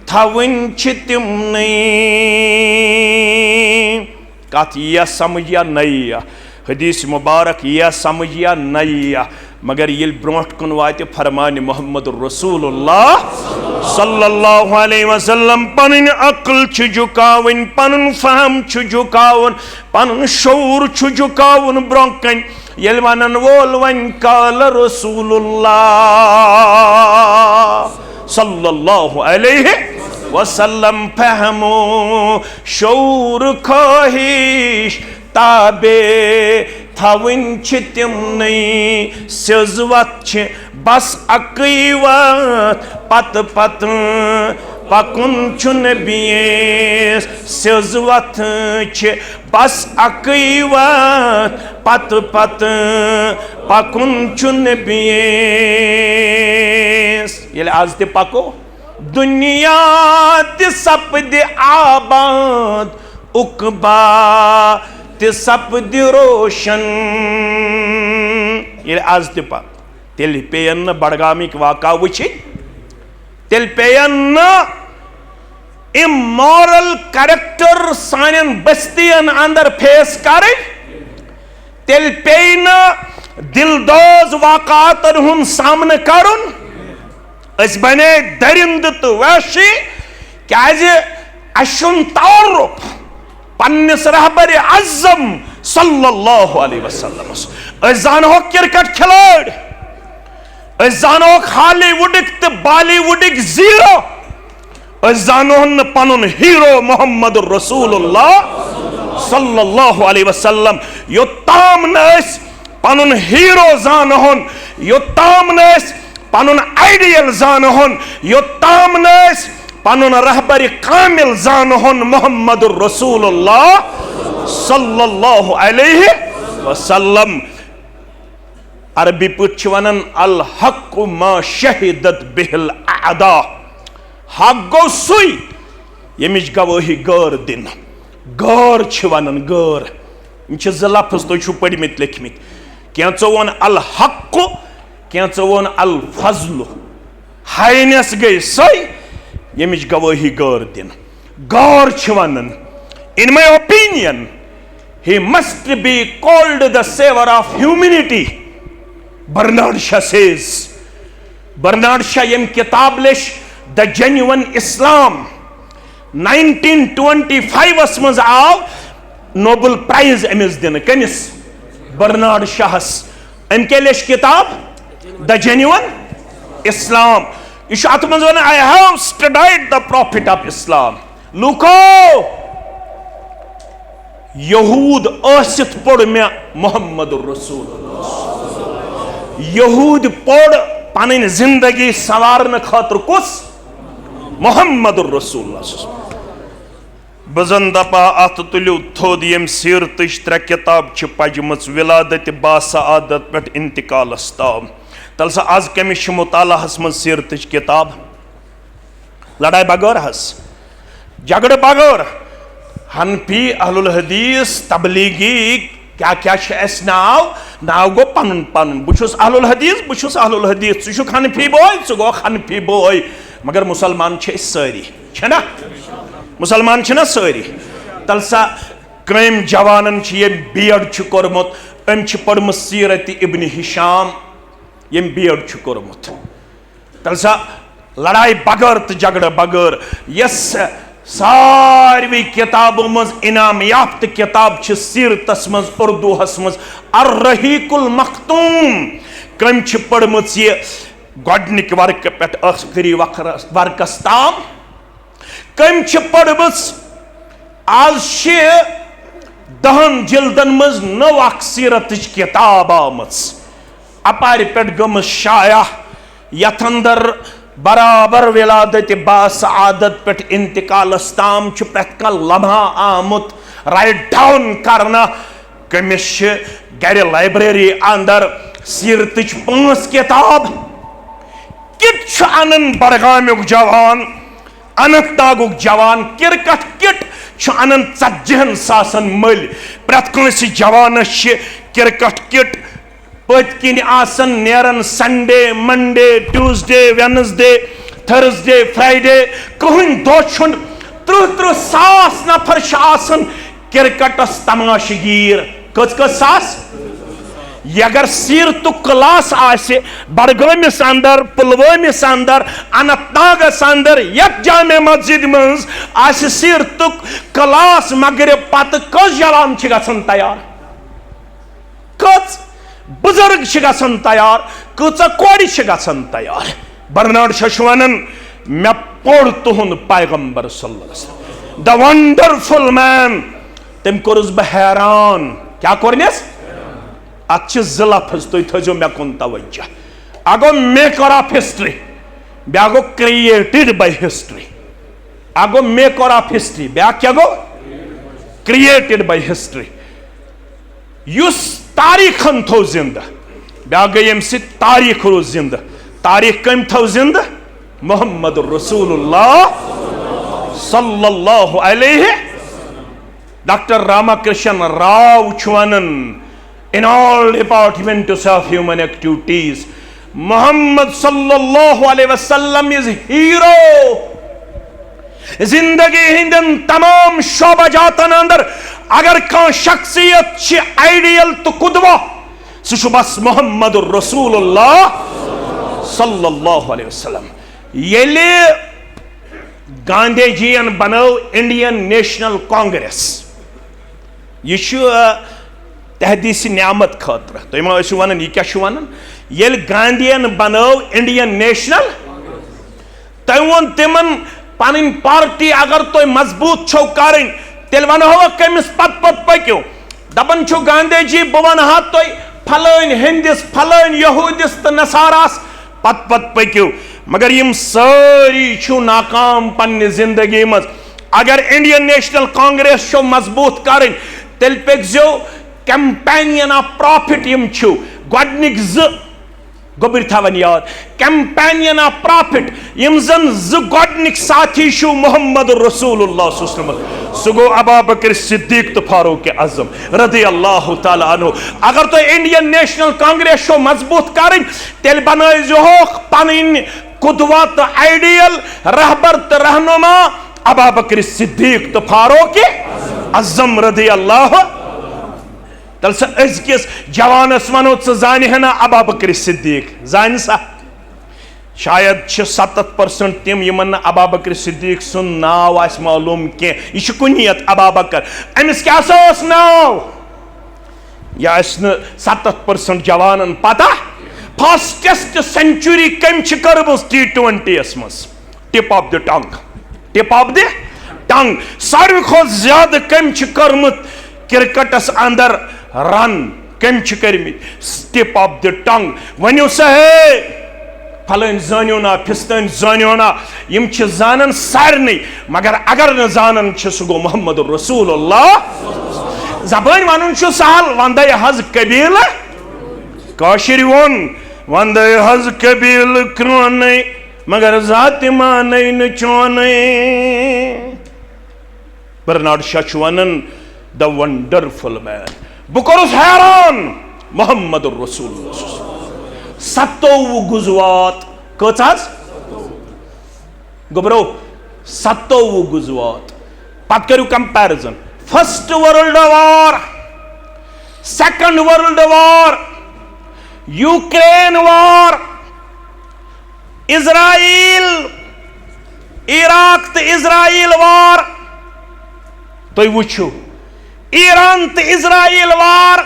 थवन तिमन कत यह समझ या नया हदीस मुबारक यह समझ या नया, मगर ये ब्रोट कुन वात फरमान मोहम्मद रसूलुल्लाह सल्लल्लाहु अलैहि वसल्लम पन अक्ल झुकावन, पन फहम झुकावन, पन शऊर झुकावन ब्रोह कन येल वनन वोल वन काल रसूलुल्लाह सल्लल्लाहु अलैहि वसल्लम। फहमो शऊर ख्वाहिश ताबे थवन तिमन सिजवत बस अकवत पत पत पकुन चुन बियेस, सिजवत बस अकवत पत पत पकुन चुन बियेस। ये आज ते पको दुनिया ते सपद आबाद, उकबा ते सपद रोशन। ये आज ते पक तेल पेन बड़गामिक वाका वुचिन, तेल पेन इमोरल कैरेक्टर सानन बस्तियन अंदर फेस कर, तेल पेन दिलदोज वाकातन हुन सामने करुन। अस बने दरिंद तो वैशी क्याज अशुन तारुफ पन्निस रहबर आज़म सल्लल्लाहु अलैहि वसल्लम। अस जानो क्रिकेट खिलाड़ी, अस जानो हॉलीवुडिक तो बॉलीवुडिक जीरो, अस जानो पनुन हीरो मोहम्मद रसूलुल्लाह सल्लल्लाहु अलैहि वसल्लम। योत्ताम न पनुन हीरो जानोन, योत्ताम न पनुन आइडियल जानोन, योत्ताम न पनुन रहबर कामिल जानोन मोहम्मद रसूलुल्लाह सल्लल्लाहु अलैहि वसल्लम। अरबी पुछ वनन अल हक मा शहिदत बिहिल आदा। हक गो सुई यमिच गवाही गौर दिन, गौर वनन गौर। ज लफ्ज तुम पढ़मित लिखमित, कैचो वोन अल हक, कैचो वोन अल फजल। हाइनेस गई सई यमिच गवाही गौर दिन, गौर वनन। In my opinion he must be called the savior of humanity. Bernard Shaw says, Bernard Shaw yem kitab lish The Genuine Islam 1925 asmaz aav Nobel Prize emis din kemis Bernard Shaw's em ke lish kitab The Genuine Islam यह अत मज वन I have studied the prophet of Islam लूको यहूद आसित पढ़ मे मोहम्मद रसूल यहूद पढ़ पन जिंदगी संवारन खातर कुस मोहम्मद रसूल बजन दपा अत तुलियो थोद यम सीरत त्रे किताब पजम विलादत बासादत पे इंतकालस ताम तल सा आज कमिश मुतालाहस मज सीरत किताब लड़ाई बगैर हस झगड़ बगैर हनफी अहलुल हदीस तबलीगी क्या क्या नाव गो पन पन बहुस अहलुल हदीस छु हनफी बोय सह गो हनफी बोय मगर मुसलमान सारी ना मुसलमान ना सारी तल सा कम जवानन ये बीएड कोर्मुत अम पढ़म सीरत इब्न हिशाम यम बीएड कोर्मुत तल सा लड़ाई बगैर तो झगड़ बगैर यस सारी किताबों मज इनाम याफ्त किताब सीरतस मज उर्दूहस मज अर्रहीकुल मखतूम कम पढ़म ये गोडनिक वर्क पे आखिरी वर्कस ताम कम पढ़म आज 10 जिल्दन मज नव अख सीरत किताब आम अपार पे गम शाया यथ अंदर बराबर विलादत बासादत पे इंतकालस ताम प्रत लम्हा आमुत राइट डाउन करना कमिस गर लाइब्रेरी अंदर सीरत 5 किताब किट अनन बड़गामुक जवान अनंतनागुक जवान क्रिकेट किट अनन 40,000 मल प्रत कंस जवानस क्रिकेट किट पत्किन आसन नेरन Sunday Monday Tuesday Wednesday Thursday Friday कहन दो 30,000 नफर क्रिकेटस तमाशगीर कस सास अगर सीरत क्लास आसे बडगामिस अंदर पुलवामिस अंदर अनंतनागस अंदर यथ जामे मस्जिद मज आसे सीरत क्लास मगरिब पत कस जवान गसन तैयार कस बुजुर्ग गसन तैयार कच कोड़ गसन तैयार बर्नार्ड शश वनन मे पोड़ तुहुंद पैगंबर सल्लल्लाहु द वंडरफुल मैन तम कोरस बह हैरान क्या कोरनेस अत ज लफ्ज तुम थो मे कुन तवज्जो अगो मेकर ऑफ हिस्ट्री ब्या गो क्रिएटेड बाय हिस्ट्री अगो मेकर ऑफ हिस्ट्री ब्या क्या गो क्रिएटेड बाय हिस्ट्री युस तारीखन थो जिंद ब्या गई यम सि तारीख रोज जिंद तारीख कम थो जिंद मोहम्मद रसूलुल्लाह सल्लल्लाहु अलैहि डॉक्टर रामाकृष्ण राव वनन in all departments of human activities Muhammad sallallahu alaihi wasallam is hero जिंदगी हिंदन तमाम शोबाजातन अंदर अगर कं शख्सियत आइडियल तो कुदवा सह बस मोहम्मद रसूलुल्लाह सल्लल्लाहु अलैहि वसल्लम येले गांधी जीन बनो इंडियन नेशनल कांग्रेस यह तहदीस न्यामत खतर तुम वन यह क्या वन ये गांधीयन बनो इंडियन नेशनल तुम वो तिमन पन पार्टी अगर तुम मजबूत छो कर तेल वन कमिस पत पक्यो दपन छो गांधी जी बह वन तुम फलान हिंदिस फलान यहूदिस तो नसारास पत पक्यो मगर यम सारी छो नाकाम पन्ने जिंदगी मज अगर इंडियन नेशनल कांग्रेस छो मजबूत कर तेल पो कैंपेनियन ऑफ प्रॉफिट यम गोडनिक गोबर थवन याद कैंपेनियन ऑफ प्रॉफिट यम जन गोडनिक साथी मोहम्मद रसूलुल्लाह सह गो अबू बकर सिद्दीक तो फारूक आजम रदी अल्लाह तआला अन्हु अगर तो इंडियन नेशनल कांग्रेस मजबूत कर तेल बनोक पन कुदवा तो आइडियल रहबर तो रहनुमा अबू बकर सिद्दीक तो फारूक आजम रदी अल्लाह तल अजकिस जवानस वनो जान ना अबू बकर सिद्दीक जान सा शायद 70% तिम यमन अबू बकर सिद्दीक सुन नाव आस मालूम के यह कुनियत अबू बकर अमिस क्या नाव यह 70% जवानन पता फास्टेस्ट सेंचुरी कम T20 मज टिप ऑफ द टंग सारे खुद ज्यादा कम कर्मुत क्रिकेटस अंदर रन कम कर्मित टिप ऑफ द टंग वनो सा है फलन जानियो ना फिस्तन जानियो ना यम जानन सारने मगर अगर न जानन सह गो मोहम्मद रसूलुल्लाह जबान वन सहल वंद हज कबील काशिर वंद हज कबील क्रोन मगर जात मान न चोन बर्नार्ड शाह वनन द वंडरफुल मैन बह कोरुस हैरान मोहम्मद रसूलुल्लाह 27 गुजवात कच गोबरो 27 गुजवात पत करू comparison first world war second world war Ukraine war Israel Iraq तो इजराइल वॉर तुम वुचु ईरान तो इजराइल वॉर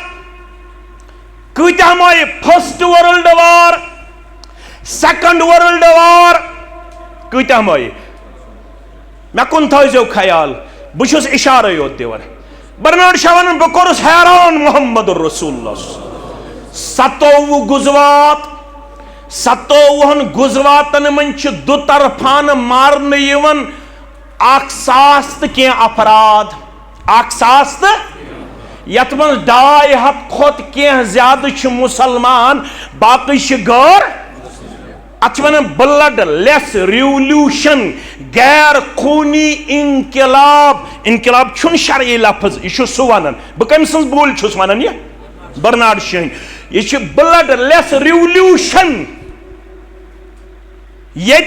कत्या मोय first world war second world war कत्या मोय मे कुन थो ख्याल बहु इशारे योत दिवान बर्नार्ड शाह वन बह कोरुस हैरान मोहम्मद रसूलुल्लाह 27 गुजवात 27 गुजवातन मन दुतरफान मारन यवन 1000 तो क्या अफराद 1000 तो यथ मन 250 खोत क्या ज्यादा मुसलमान बाकी गैर अत वन ब्लड लेस रिवल्यूशन गैर खूनी इनकलाब इनकलाब छुन शरई लफ्ज यह सह वन बह कम सज बोल वन यह बर्नार्ड शाह यह ब्लड लेस रिवल्यूशन ये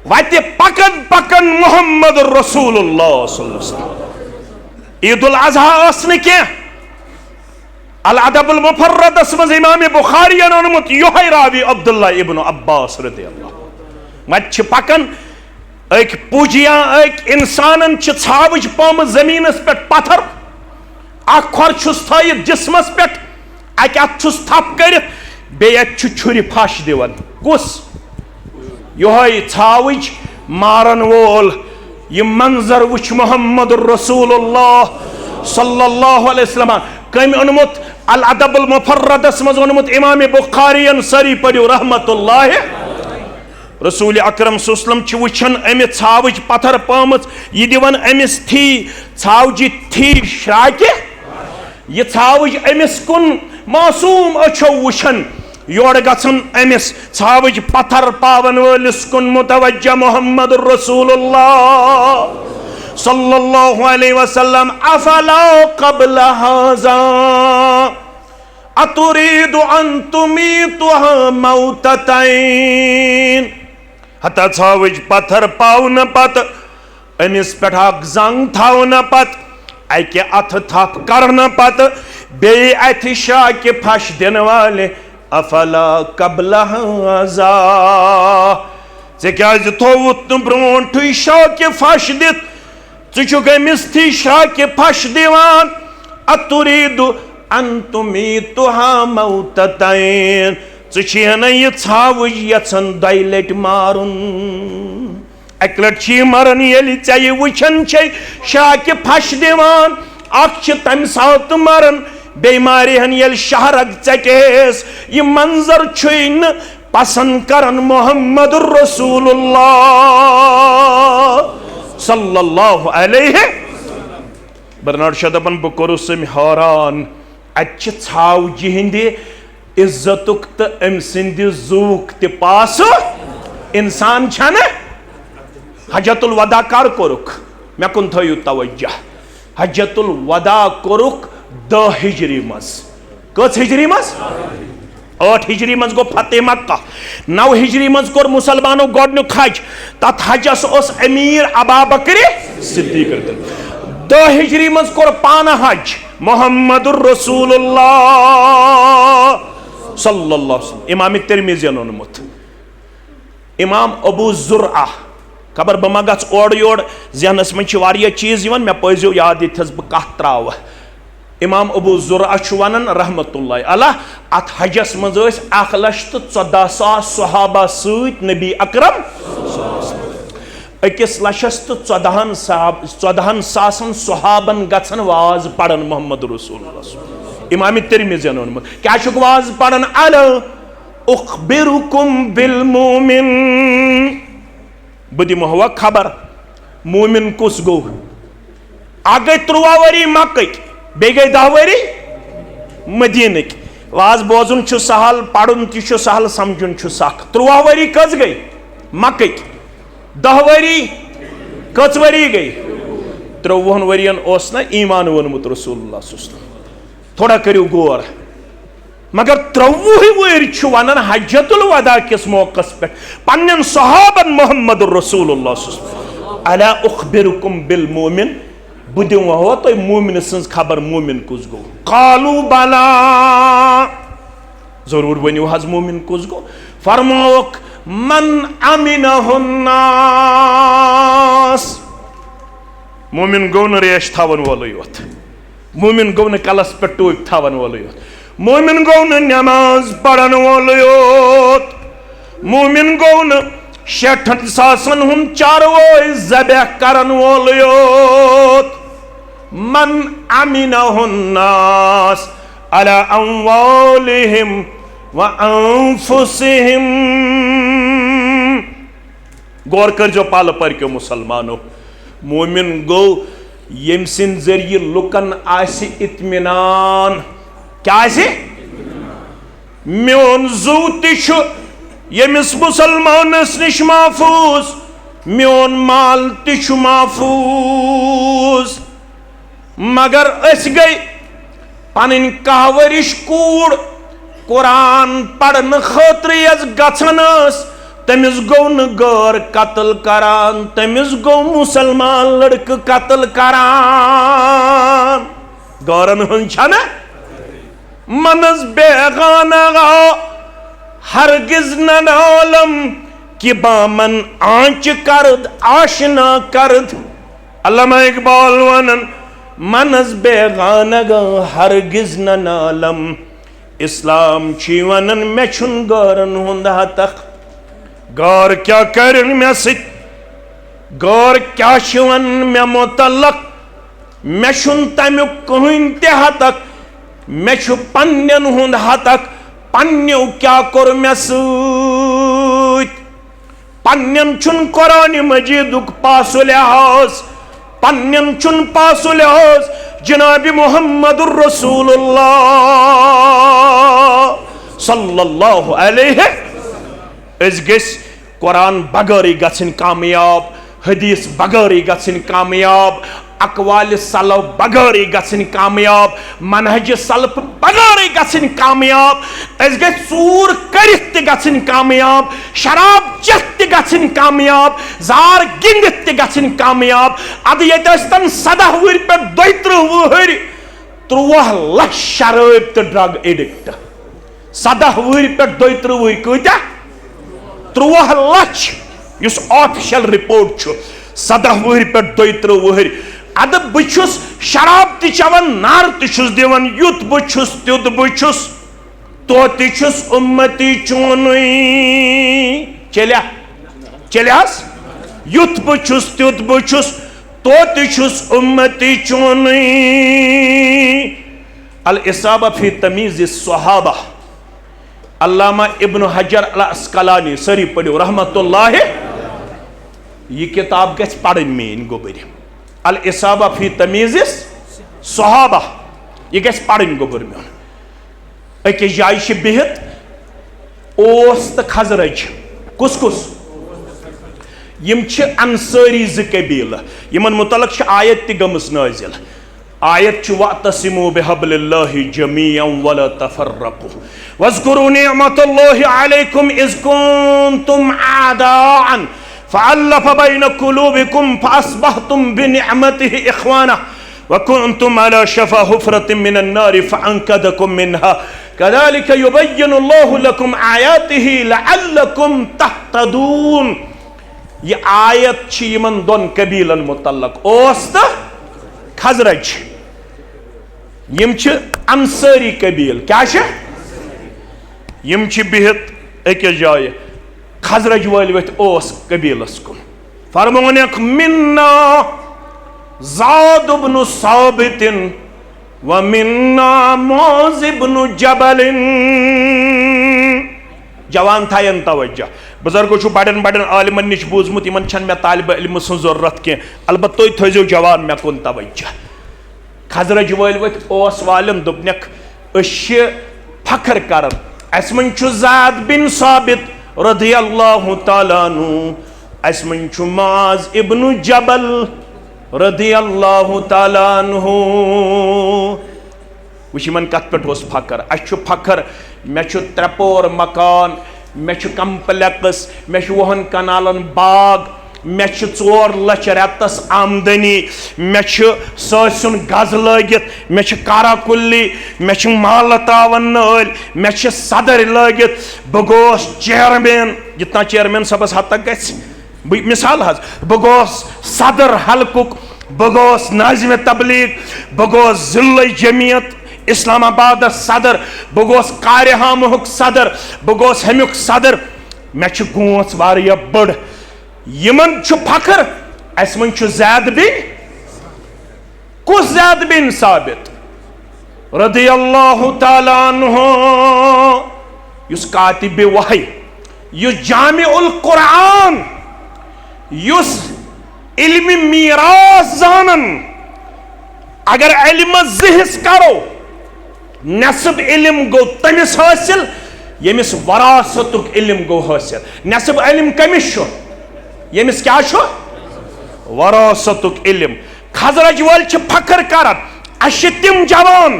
वत पकन पकन मोहम्मद रसूलुल्लाह ईद उल अज़हा क्या अल अदबुल मुफर्रदस मज इमाम बुखारी ओनमुत योहे रावी अब्दुल्ला इब्न अब्बास रदियल्लाहु वत पकन एक पूजिया एक इंसानन छावज पम जमीनस पे पत्थर अखर थत जिस्मस पे अत थप कर छुरी फश दिवन कुस योहे छावज मारन वोल यह मंजर वुच मोहम्मद रसूलुल्लाह सल्लल्लाहु अलैहि वसल्लम कम ओनमुत अल अदबुल मुफर्रदस मज ओनमुत इमाम बुखारी सरी पढ़ो रहमतुल्लाह रसूल अकरम सल्लम वुचन अमि छावज पत्थर पामच यह दिवन अमिस थी छावज थी शाके यह छावज अमिस कुन मासूम अच्छो वुचन योड़ गन अमिस छावज पत्थर पावन वलिस कुन मुतवज्जा मोहम्मद रसूलुल्लाह सल्लल्लाहु अलैहि वसल्लम अफला क़ब्ल हाज़ा अतुरीदु अन तुमीतुहा मौततैन हता छावज पत्थर पावन पत अमिस पे जंग थावन पत अके अथ थप करन पत बे अथ शाके फश दिन वाले अफला क़ब्ल हाज़ा चे क्या थोवुत ब्रोट शाके फश दित ज़ुमिस थी शाके फश दिवान अतुरीदु अन तुमीतुहा मौततैन ज़ुन यह छावज यछन 2 लट मारुन एक लट मरन ये चे वुचन शाके फश दिवान तम सात मरन बे मारिहन ये शहरक चकेस यह मंजर न पसंद करन मोहम्मद रसूलुल्लाह सल्लल्लाहु अलैहि बर्नार्ड शाह दपन बह कोरुस हैरान अत छावज हिंद इज्जतुक तो अम सिंद जूक त पास इंसान छन हजतुल वदा कर कोरुक मे कुन थयु तवज्जह हजतुल वदा कोरुक 10 हिजरी मज कस हिजरी मज 8 हिजरी मज गो फतेह मक्का 9 हिजरी मज कोर मुसलमानों गोडनुक हज तथ हजस ओस अमीर अबा बकर सिद्दीक 10 हिजरी मज कोर पाना हज मोहम्मदुर रसूलुल्लाह सल्लल्लाहु अलैहि वसल्लम इमाम तिरमिज़ी ओनमुत इमाम अबू जुरआ खबर बह मा गच ओर योर जहनस मन चीज मे पजो याद ये बह कत त्राव इमाम अबू जुरअ वन रहमतुल्लाह अलैह अत हजस मज 1,14,000 सहाबा सत नबी अकरम 1,14,000 सहाबन गन वाज पढ़न मोहम्मद रसूलुल्लाह इमाम तिरमिज़ी ओनमुत क्या वाज पढ़न अला उखबिरुकुम बिल मोमिन बह दिमो खबर मोमिन कुस गो आ गई 13 वरी मक्क बे गई 10 वरी मदीनक वाज बोजुन सहल पढ़ुन ति सहल समझुन सख 13 वरी कस गई मक्क 10 वरी कच वरी गई 53 वरियन ओस ना ईमान वोनमुत रसूलुल्लाह थोड़ा करियो गौर मगर 13 वरी वन हज्जतुल वदा किस मौकस पे पन्न सहाबन मोहम्मद रसूलुल्लाह अला उखबिरुकुम बिल मोमिन बह दिमो तुम मोमिन सज खबर मोमिन कुस गो कालू बला जरूर वनियो हज मोमिन कुस गो फरमाओक मन अमिनहुन्नास मोमिन गो न रेश थावन वोल योत मोमिन गो न कलस पे टूप थावन वोल योत मोमिन गो न नमाज पढ़न वोल योत मोमिन गो न 60,000 हुन चारवो ज़बह करन वोल योत मन अमिनहुन्नास अला अम्वालिहिम व अंफुसिहिम गौर कर जो पाल पर के मुसलमानों मोमिन गो यम सिन जरिए लुकन आसि इत्मिनान क्या आसि म्योन जू तिशु यमिस मुसलमानस निश महफूज म्योन माल तिशु महफूज मगर अस गई पन कहवरिश कूड़ कुरान पढ़न खतर गन तमिस गो न गौर कत्ल करान तमिस गो मुसलमान लड़क कत्ल करान गौरन हन मनस बेगाना हरगिज नालम कि बामन आंच करद आशना करद अल्लामा इकबाल वनन मनस बेगाना हरगिज नालम इस्लाम छी वनन मे छुन गौरन हुंद हतक गौर क्या कर मे सित गौर क्या वन मे मुतलक मे छुन तमिक कहीं ते हतक मे छु पन्नन हुंद हतक पन्न्यो क्या कोर मे सत पन्नन छुन कुरान मजीदुक पासु लिहाज पन्नन छुन पासु लिहाज जनाब मुहम्मदुर रसूलुल्लाह सल्लल्लाहु अलैहि गस कुरान बगैर गन कामयाब हदीस बगैर गन कामयाब अकवाल सलफ बगैर गन कामयाब मनहज सलफ बगैर गन कामयाब चूर करित गन कामयाब शराब चेत गन कामयाब जार गिंदित गन कामयाब अद यतन 17 वुर पे 32 वुहर 13 लक्ष शराब तो ड्रग एडिक्ट 17 वुर पे 32 वुहर कूत्या 13 लक्ष युस ऑफिशियल रिपोर्ट 17 वुहर पे 32 वुहर अद बुछुस शराब ति चवन नार तिछुस दिवन युत बुछुस त्युत बुछुस तो तिछुस उम्मती चोनुई चल्या चल्यास युत बुछुस त्युत बुछुस तो तिछुस उम्मती चोनुई अल इसाबा फी तमीज सहाबा अल्लामा इब्न हजर अल अस्कलानी सरी पढ़ो रहमतुल्लाह ये किताब गछ पढ़न मेन गोबर अल इसाबा फी तमीज सहाबा ये गछ पढ़न गोबर मे अकिस जाय बिहित ओस तो खजरज कुस कुस यम अंसारी ज कबील यमन मुतलक आयत ति गमस नाजिल आयत वअतसिमू बिहब्लिल्लाहि जमीअन वला तफर्रकू वज़कुरू निअमतल्लाहि अलैकुम इज़ कुंतुम आदाअन फ़अल्लफ़ बैन क़ुलूबिकुम फ़अस्बहतुम बिनिअमतिहि इख़वाना वकुंतुम अला शफ़ा हुफ़रतिन मिनन नारि फ़अन्क़ज़कुम मिन्हा कज़ालिक युबय्यिनुल्लाहु लकुम आयातिहि लअल्लकुम तहतदून। ये आयत यमन दोन कबीलन मुतल्लक ओस तो खजरज यम छ अंसारी कबील क्या छ यम छ बिहित अकिस जाय खजरज वाल वथ ओस कबीलस कुन फरमानक मिन्ना ज़ाद इब्न साबितिन व मिन्ना मुआज़ इब्न जबलिन। जवान थायन तवज्जो बुजुर्गो छु बड़न बड़न आलिमन निश बूजमुत इमन छन मे तालिब इल्म सुन जरूरत के अलबत्त तुई थजो जवान मे कुन तवज्जो खजरज वाल वथ ओस वालन दुपनक अश फखर करन अस मन छु ज़ाद बिन साबित रदियल्लाहु तआला अन्हु अस मन छु मुआज़ इब्न जबल रदियल्लाहु तआला अन्हु वुन कत पे फखर अस फखर मे त्रेपोर मकान मे कम्प्लेक्स मे 20 कनालन बाग मे 4 लाख रतस आमदनी मे ससन गज लगित मे कारा कुल्ली मे माल तावन नल मे सदर लगित बह गोस चेयरमैन जितना चेयरमैन सबस हद तक गि मिसाल हज बह गोस सदर हल्कुक बह गोस नाज़िम तबलीग बह गोस ज़िल्ला जमियत इस्लामाबाद सदर बह गोस कार्यहामुक सदर बह गोस हमुक सदर मे गोस वारिया बड़ यमन फखर अस मन ज़ैद बिन कुस ज़ैद बिन साबित रदियल्लाहु तआला अन्हु युस कातिब वही युस जामिउल कुरान युस इल्म मीरास जानन अगर इल्म ज़िहिस करो नसब इल्म गो तमिस हासिल यमिस वरासतुक इल्म गो हासिल नसब इल्म कमिस यमिस क्या छो वरासतुक इल्म खजरज वाल फखर करन अश तिम जवान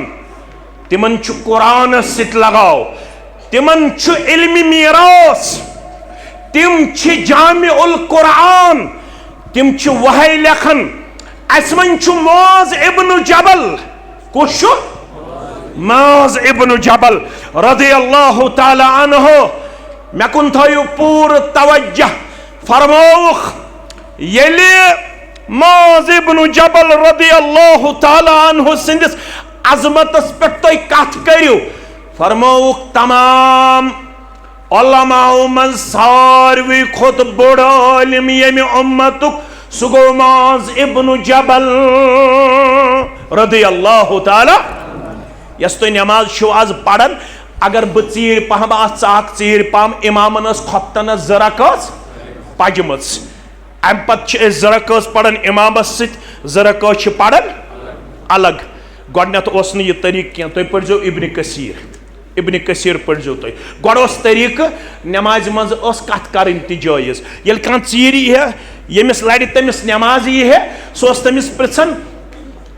तिमन कुरान सित लगाओ तिमन इल्म मीरास तिम जामिउल कुरान तिम वही लेखन अस मन मुआज़ इब्न जबल कुछ मुआज़ इब्न जबल रदियल्लाहु तआला अन्हु मे कुन थयो पूर तवज्जो फरमौख येले मुआज़ इब्न जबल रदियल्लाहु तआला अन्हु सिंदिस अजमतस पे तुम कथ करियो फरमौख तमाम उलमाओ मन सारवी खुद बड़ आलिम यमि उम्मतुक सु गो मुआज़ इब्न जबल रदियल्लाहु तआला यस तुम नमाज छो आज पढ़न अगर बह चीर पहम आख चीर पहम इमामन खोपतन 2 रकात पजम अम पे 2 रकात पढ़न इमामस सत 2 रकात पढ़न अलग गोडनेथ ओस न यह तरीक कह तुम पढ़ो इब्न कसीर पढ़ो तुम गोस तरीक नमाज मज कत कर जायज़ ये कह चीर यह यमिस लड़ तमिस नमाज यह सह तमिस पृछन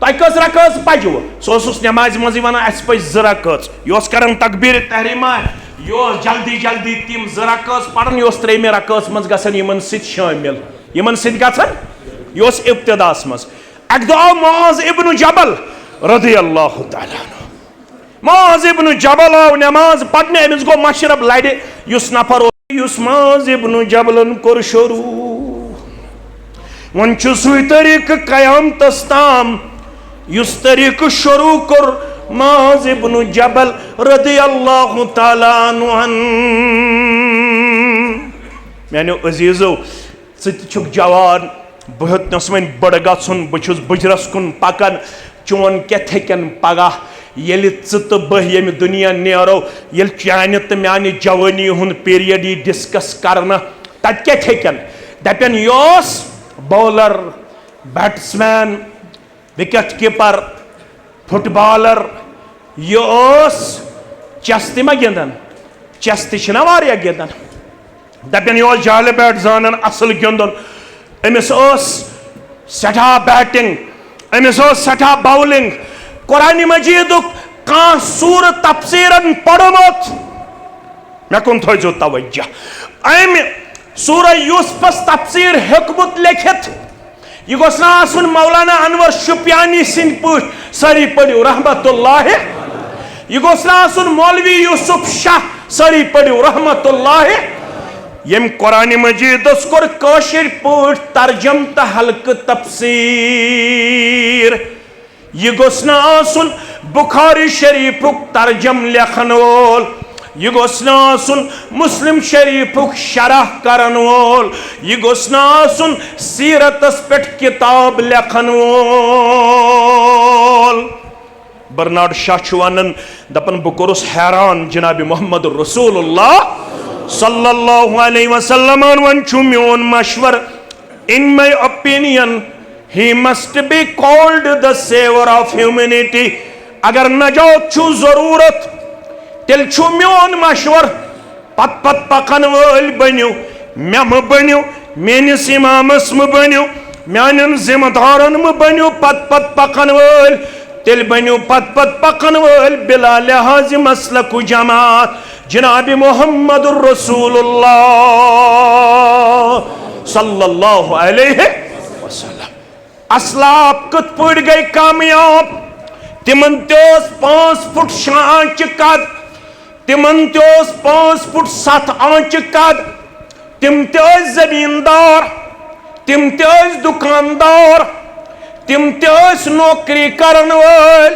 तुम कस रकात पजो सह नमाज मज वन अस पे 2 रकात यह कर तकबीर तहरीमा यह जल्दी जल्दी तम 2 रकात पढ़न यह 3 रकात मज गन शामिल यमन गन यह इब्तिदास मज अक दो आव मुआज़ इब्न जबल रदियल्लाहु तआला अन्हु मुआज़ इब्न जबल आव नमाज पढ़ने अमिस गो मशरब लड़े युस नफर युस मुआज़ इब्न जबलन कोर शुरू वन सु तरीक क़यामतस ताम युस तरीक शुरू कोर मुआज़ इब्न जबल रदियल्लाहु तआला अन्हु मेनो अजीजो छुक जवान बह वन बड़ गन बहुस बुजरस कुन पकान चोन कथन पगह ये तो बह यम दुनिया नेरो ये चान तो माने जवानी हुंद पीरियड यह डिस्कस करना तत कथन दपन यह bowler batsman wicket keeper footballer यह चेस मा गिंदन चेस तना वारिया गिंदन दपन यह जाल बैट जानन असल गिंदन अमिस सठा बैटिंग अमिस सठा बॉलिंग कुरान मजीद कह सूर तफसीरन पढ़मुत मे कुन थो तवज्जो अम सूर यूसुफस तफसीर हेकमुत लिखित यह गोस न मौलाना अनवर शुपियानी सिंह पठ सारी पढ़ो रहमतुल्लाह यह गोस न मौलवी यूसुफ शाह सारी पढ़ो रहमतुल्लाह यम कुरान मजीदस कोर काशिर पठ तर्जम तो हल्क तफसीर यह गोस न आसुन बुखारी शरीफुक तर्जम लेखन वोल, यह गोस न आसुन मुस्लिम शरीफुक शरह करन वोल, यह गोस न आसुन सीरतस पेट किताब लेखन वोल। बर्नार्ड शाह वन दपन बह कोरुस हैरान जनाब मोहम्मद रसूलुल्लाह सल्लल्लाहु अलैहि वसल्लम वन मोन मशवर, in my opinion he must be called the savior of humanity। अगर नजात छु जरूरत तेल छु मोन मशवर पत पत पकन वल बनियो, मे बनियो, मेनिस इमामस म बनियो, म्यानन जिम्मेदारन म बनियो पत पत पकन वल, तेल बनियो पत पत पकन वल बिला लिहाज मसलक जमात जनाब मोहम्मद रसूलुल्लाह सल्लल्लाहु अलैहि वसल्लम। असलाफ कत पड़ गई कामयाब, तिमन 5 फुट 6 आंच कद, तिमन 5 फुट 7 आंच कद, तिम जमींदार, तिम दुकानदार, तिम नौकरी करन वल,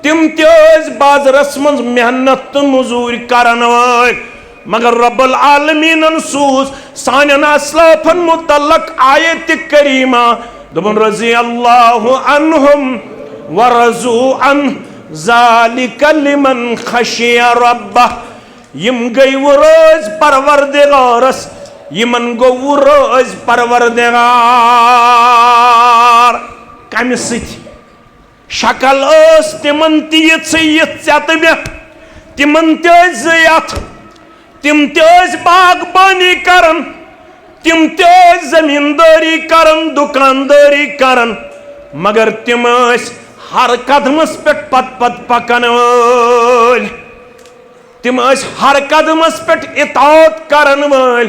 तिम बाजरस मज मेहनत तो मजूरी करन वल, मगर रब्बुल आलमीन सूज सानन असलाफन मुतल्लक आयत करीमा दोपन रजी अल्लाहु अन्हुम व रजू अन ज़ालिका लिमन खशिया रब्बह। यम गई वो रोज परवरदिगारस, यमन गो वो रोज परवरदिगार कम सत शक्ल तिमन तीत मे, तिमन तयत, तिम बागबानी करन, तिम जमींदारी करन, दुकानदारी करन, मगर तिम हर कदमस पे पत पत पकन वल, तिम हर कदमस पे इताअत करन वल,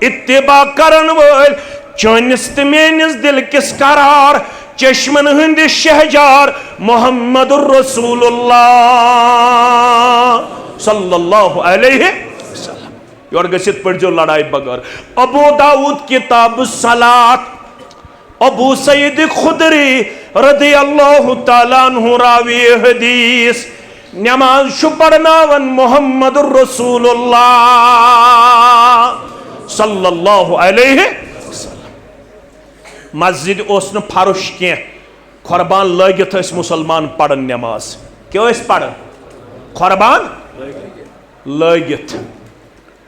इत्तिबा करन वल, चनिस तो मेनिस दिल किस करार चश्मन हंद शहजार मोहम्मदुर रसूलुल्लाह सल्लल्लाहु अलैहि वसल्लम। योर गसित पढ़ जो लड़ाई बगर अबू दाऊद किताब सलात, अबू सईद खुदरी रदी अल्लाह ताला अन्हु रावी हदीस, नमाज छु पढ़नावन मोहम्मदुर रसूलुल्लाह सल्लल्लाहु अलैहि वसल्लम। मस्जिद ओस न फरुश के कुर्बान लगित मुसलमान पढ़न नमाज, क्या पढ़न कुर्बान लगित।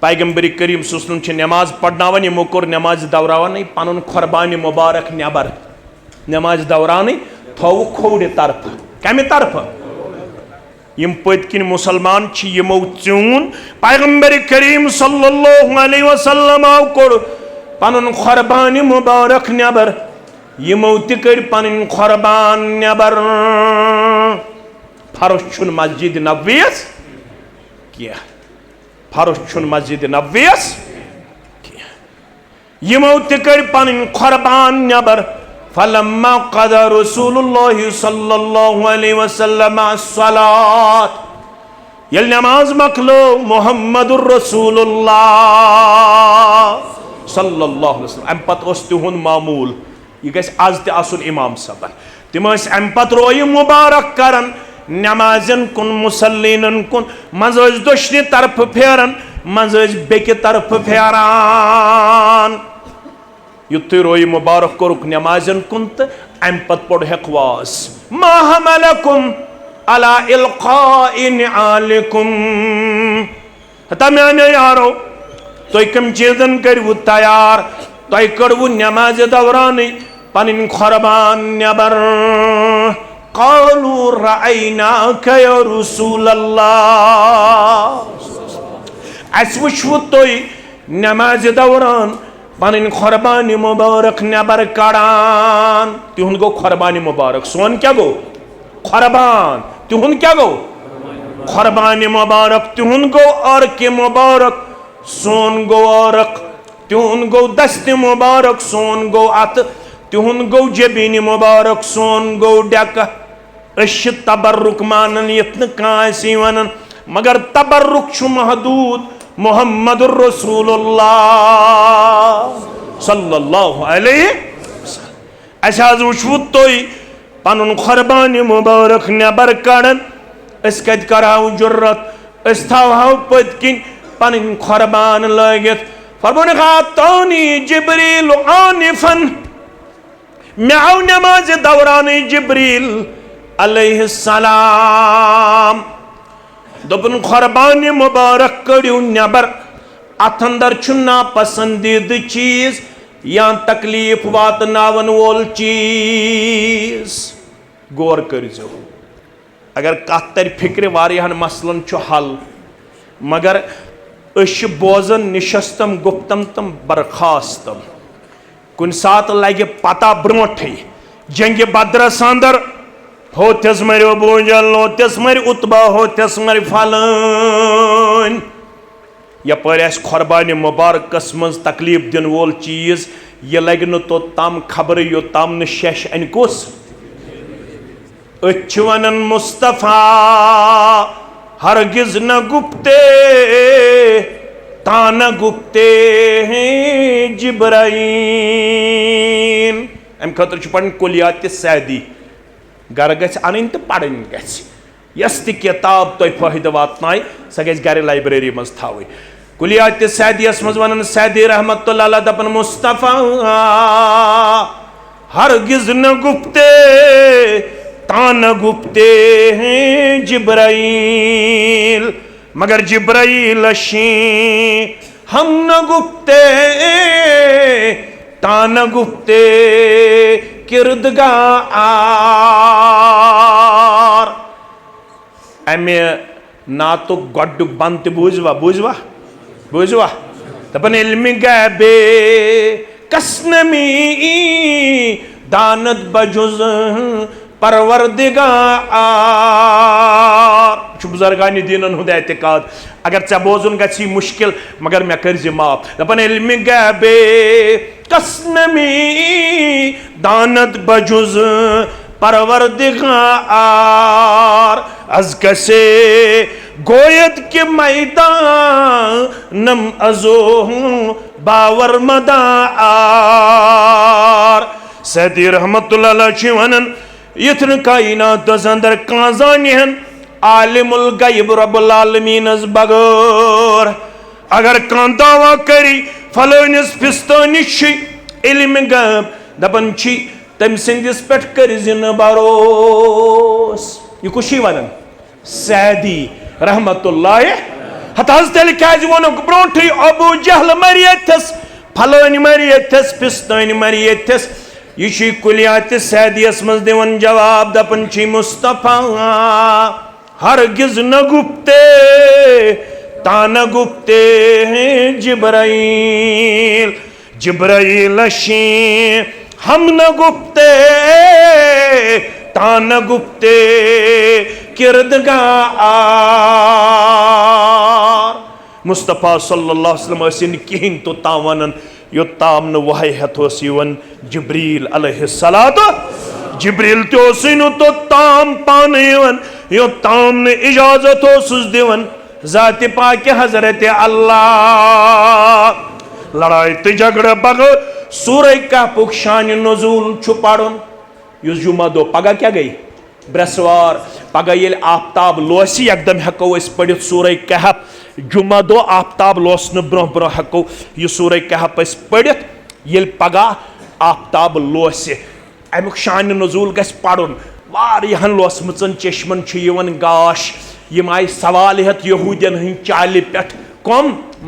पैगम्बरी करीम सुसलम नमाज पढ़नावन, यमो कोर नमाज दौरान पन कुर्बान मुबारक नबर, नमाज दौरान थो खोड़ तरफ, कम तरफ यम पत्किन मुसलमान यमो चून पैगम्बरी करीम सल्लल्लाहु अलैहि वसल्लम कोर पन कुर्बान मुबारक नबर, यमो तर पन कुर्बान नबर। फर्ज छुन मस्जिद नबवीस क्या, फर्ज छुन मस्जिद नबवीस क्या, यमो तर पन कुर्बान नबर। फलम्मा क़दा रसूलुल्लाह सल्लल्लाहु अलैहि वसल्लम अस्सलात, यल नमाज मकलो मोहम्मदुर रसूलुल्लाह सल्लल्लाहु अलैहि वसल्लम। अम पत तिहुन मामूल यह गस आज ते आसुन इमाम सबन, तिम अम पत रोय मुबारक करन नमाजन कुन मुसल्लीनन कुन, मज दोशनि तरफ फेरन, मज बेक तरफ फेरान, युत रोय मुबारक कोरुक नमाजन कुन तो अम पत पढ़ हेकवास मा हमलकुम अला इल्क़ाइ निआलिकुम। हता म्याने यारो तुम कम चीजन करवु तैयार, तुम कड़वु नमाज दौरान पन कुर्बान नबर। क़ालू रअयनाका या रसूलल्लाह, अस वुचवु तुम नमाज दौरान पन कुर्बानी मुबारक नबर कड़ान। तिहुन गो कुर्बानी मुबारक, सोन क्या गो कुर्बान, तिहुन क्या गो कुर्बानी मुबारक, तिहुन गो अर्क मुबारक, सोन गो अर्क, तिहुन गो दस्त मुबारक, सोन गो अत, तिहुन गो जबीन मुबारक, सोन गो डक। अश तबरुक मानन यत्न कासी वनन, मगर तबरुक छु महदूद मोहम्मदुर रसूलुल्लाह सल्लल्लाहु अलैहि वसल्लम। अस वुचवु तुम पनुन खुरबानी मुबारक नेबर कड़न अस कत करहाव जुर्रत अस थवहाव पतकिन पन खुरबान लगित फरमान खातौनी जिब्रील आनिफन मे आव नमाज दौरान जिब्रील अलैहिस्सलाम दोपन खुरबानी मुबारक कड़ियो नेबर अथ अंदर ना पसंदीद चीज या तकलीफ वातनावन वोल चीज गौर करो। अगर कत तर फिक्र वारियान मसलन हल मगर बोजन निशस्तम गुप्तम तम बरखास्तम कुन सात लगे पता ब्रोठ जंग बदरस अंदर होतस मरो बोजल होतस मर उतबा होतस मर फलन यपर खुरबान मुबारकस मज तकलीफ दिन वोल चीज यह लगे न तो तम खबर यो तम न शश अन कुस वन मुस्तफा हरगिज न गुप्ते तान गुप्ते जिब्राईल अम खतर पढ़ कुलियात सैदी गर गन तो पढ़न यस किताब तुम फायदे वातनाय सह गई गर लाइब्रेरी मज थी कुलियात सैदियस मज वन सैदी रहमतुल्लाह अलैह दपन मुस्तफा हरगिज न गुप्ते तान गुप्ते हैं जिब्राईल मगर जिब्राईल शी हम न गुप्ते तान गुप्ते किरदगा अमे ना तो गड्ड बंत बूझवा बूझवा बूझवा दपन इल्मी गैबे कसनमी दानत बजुज परवरदिगार बुजुर्गान दीनन हुंद एतिकाद अगर चे बोजुन गछि मुश्किल मगर मे कर माफ दपन इल्मी गैबे कसनमी दानत बजुज परवरदिगार अज कसे गोयत के मैदान नम अजो बावर मदार सैदी रहमतुल्लाह अलैह वनन यथन कायनात अंदर काजान आलिमुल गैब रब्बुल आलमीन बगैर अगर कान दावा करी फलानिस फिस्तानिश इल्म गैब दपन तम सिंदिस पे कर भरोस यह कुशी वन सैदी रहमतुल्लाह हताज तेल क्या वोन ब्रोठ अबू जहल मरियथस फलान मरियथस फिस्तान मरियथस यह कुलियात सैदियस मज दिवन जवाब दपन मुस्तफा हरगिज न गुप्ते तान गुप्ते हैं जिब्राईल जिब्राईल शी हम न गुप्ते तान गुप्ते किरदगार मुस्तफ़ा सल्लल्लाहु अलैहि वसल्लम कहीं तो तावन योत्ताम न वही हथोस यवन जिब्रील अलैहिस्सलात जिब्रील तो तो ताम पान यवन योत्ताम ने इजाजत होसुस दिवन जात पाक हजरत अल्लाह लड़ाई तो झगड़ा बगैर सूरह कहफ शान नज़ूल छु पढ़ुन युस जुमा दो पगह क्या गई ब्रसवार पगह ये आफ्ताब लोसी एकदम हेको पढ़ सूरह कहफ जुमा दो आफ्ताब लोस ब्रो ब्रो हेको यह सूरह कहफ पढ़ ये पगह आफ्ताब लोस अमुक शान नज़ूल गस पढ़ुन वारियाहन लोसमचन चश्मन यवन गाश यम आय सवाल हेत यहूदियन हंद चाल पे कम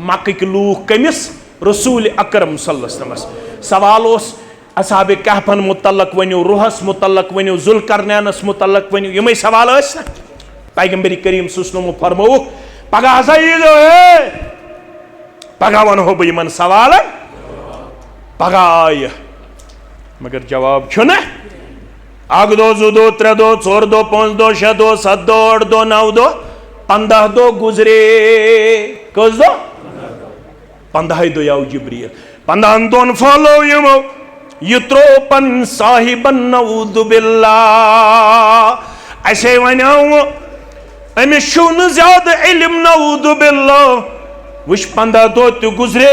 मक्क लूख कमिस रसूल अकरम सल्लल्लाहु अलैहि वसल्लम सवाल असहाब कहफन मुतल्लक वनो रूहस मुतल्लक वनो जुल्करनैनस मुतल्लक वनो यम सवाल ना पैगंबर करीम सुस्नमो फरमोक पगह हसा यीजो पगह वनो बह यमन सवाल पगह आय मगर जवाब छुना अक दो जु दो त्रे दो चोर दो पांच दो शे दो सत दो आठ दो नौ दो 15 दो गुजरे कस दो 15 दो आव जिब्रील 15 दोन फलो यमो युत्रोपन साहिबन नऊदु बिल्लाह ऐसे वनाव अमिस छु ज्यादा इल्म नऊदु बिल्लाह वुश 15 दो तो गुजरे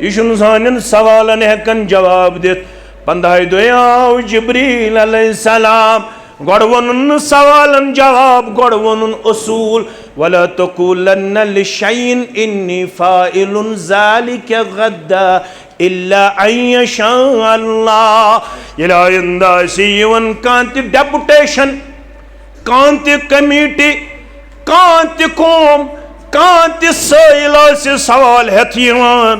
यह सानन सवालन हेकन जवाब दित 15 दो आव जिब्रील अलैहिस्सलाम गोड़ वोनुन सवालन जवाब गोड़ वोनुन उसूल वला तकुलन्न लिशैइन इन्नी फाइलुन ज़ालिका गद्दा इल्ला अन यशा अल्लाह। येला आइंदा सीवन कांति डेपुटेशन कांति कमेटी कांति कौम कांति सैल से सवाल हेत यिवान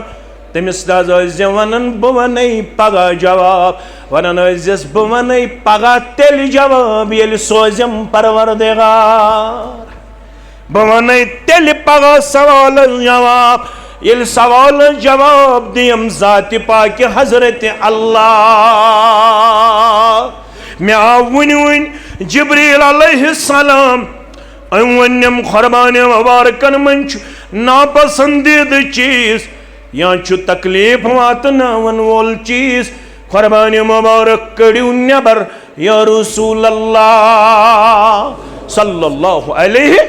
तमिस वन बह वन पगह जवाब वन बह वन पगह तेल जवाब ये सोजम परवरदिगार बह वन तेल पगह सवाल जवाब ये सवाल जवाब दियम ज़ात पाक हजरत अल्लाह। मे आव वन जिब्रील अलैहिस्सलाम वनम खुरबान मुबारकन मन नापसंदीद चीज या तकलीफ वातनावन वोल चीज खुरबान मुबारक कड़ियो नबर या रसूल अल्लाह सल्लल्लाहु अलैहि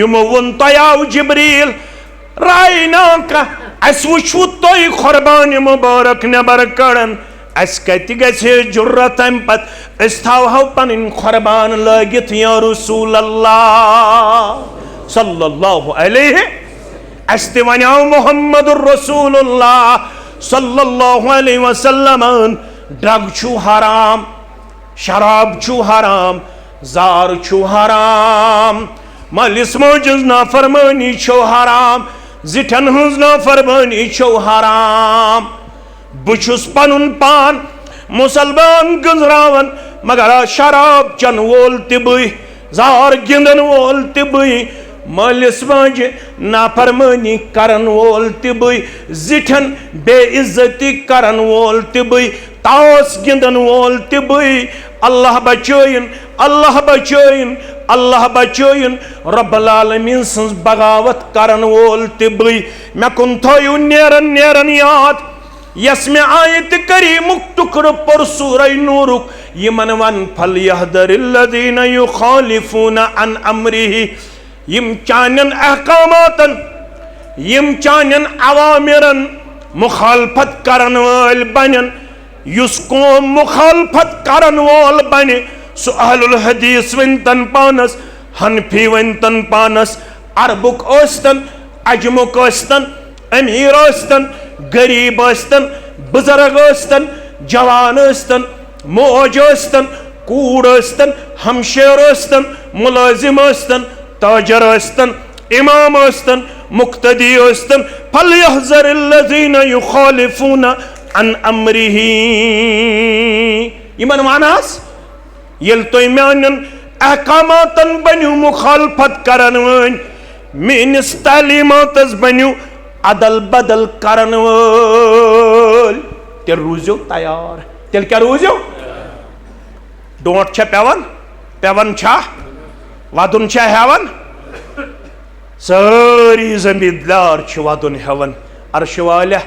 यमो वन तयाव जिब्रील रायना का अस वुचु तोय खुरबान मुबारक नबर कड़न अस कत गछे जुर्रत अम पत अस थावहो पनिन खुरबान लगित या रसूल अल्लाह सल्लल्लाहु अलैहि अस ते वनाव मुहम्मदुर रसूलुल्लाह सल्लल्लाहु अलैहि वसल्लम ड्रग छु हराम शराब छु हराम जार छु हराम मालिस मोजज नाफरमानी छु हराम जिठन हुज नाफरमानी छु हराम बुछुस पनुन पान मुसलमान गुजरावन मगर शराब चन वोल तिबुई जार गिंदन वोल तिबुई मालिस माजे नाफरमानी करन वोल तिबुई जिठन बेइज्जती करन वोल तिबुई तास गिंदन वोल तिबुई अल्लाह बचोइन अल्लाह बचोइन अल्लाह बचोइन रब्बुल आलमीन सन्स बगावत करन वोल तिबुई मे कुन थोयु नेरन नेरन याद यस में आयत करीमुक टुकर पर सूरह नूरुक यमन वन फलयहदरिल्लज़ीना युखालिफूना अन अम्रिही यम चानन अहकामातन यम चानन अवामिरन मुखालफत करन वाल बनन युस कौम मुखालफत करन वाल बने सु अहलुल हदीस वंतन पानस हनफी वंतन पानस अरबुक ओस्तन अजमुक ओस्तन अमीर ओस्तन गरीब ओस्तन बुजुर्ग ओस्तन जवान ओस्तन मौज ओस्तन कूड़ ओस्तन हमशेर ओस्तन मुलाजिम ओस्तन ताजर ओस्तन इमाम ओस्तन मुक्तदी ओस्तन फलयहज़रिल्लज़ीना युखालिफूना अन अम्रिही यमन मानास येल तोय म्यानन अहकामातन बन्यु मुखालफत करन वन मेनिस तालीमातस बन्यु अदल बदल करन वोल तेल रूजो तैयार तेल क्या रूजो डोट छे पेवन पेवन छा वदुन छे हेवन सारी जमींदार छ वदुन हेवन अर्श वाला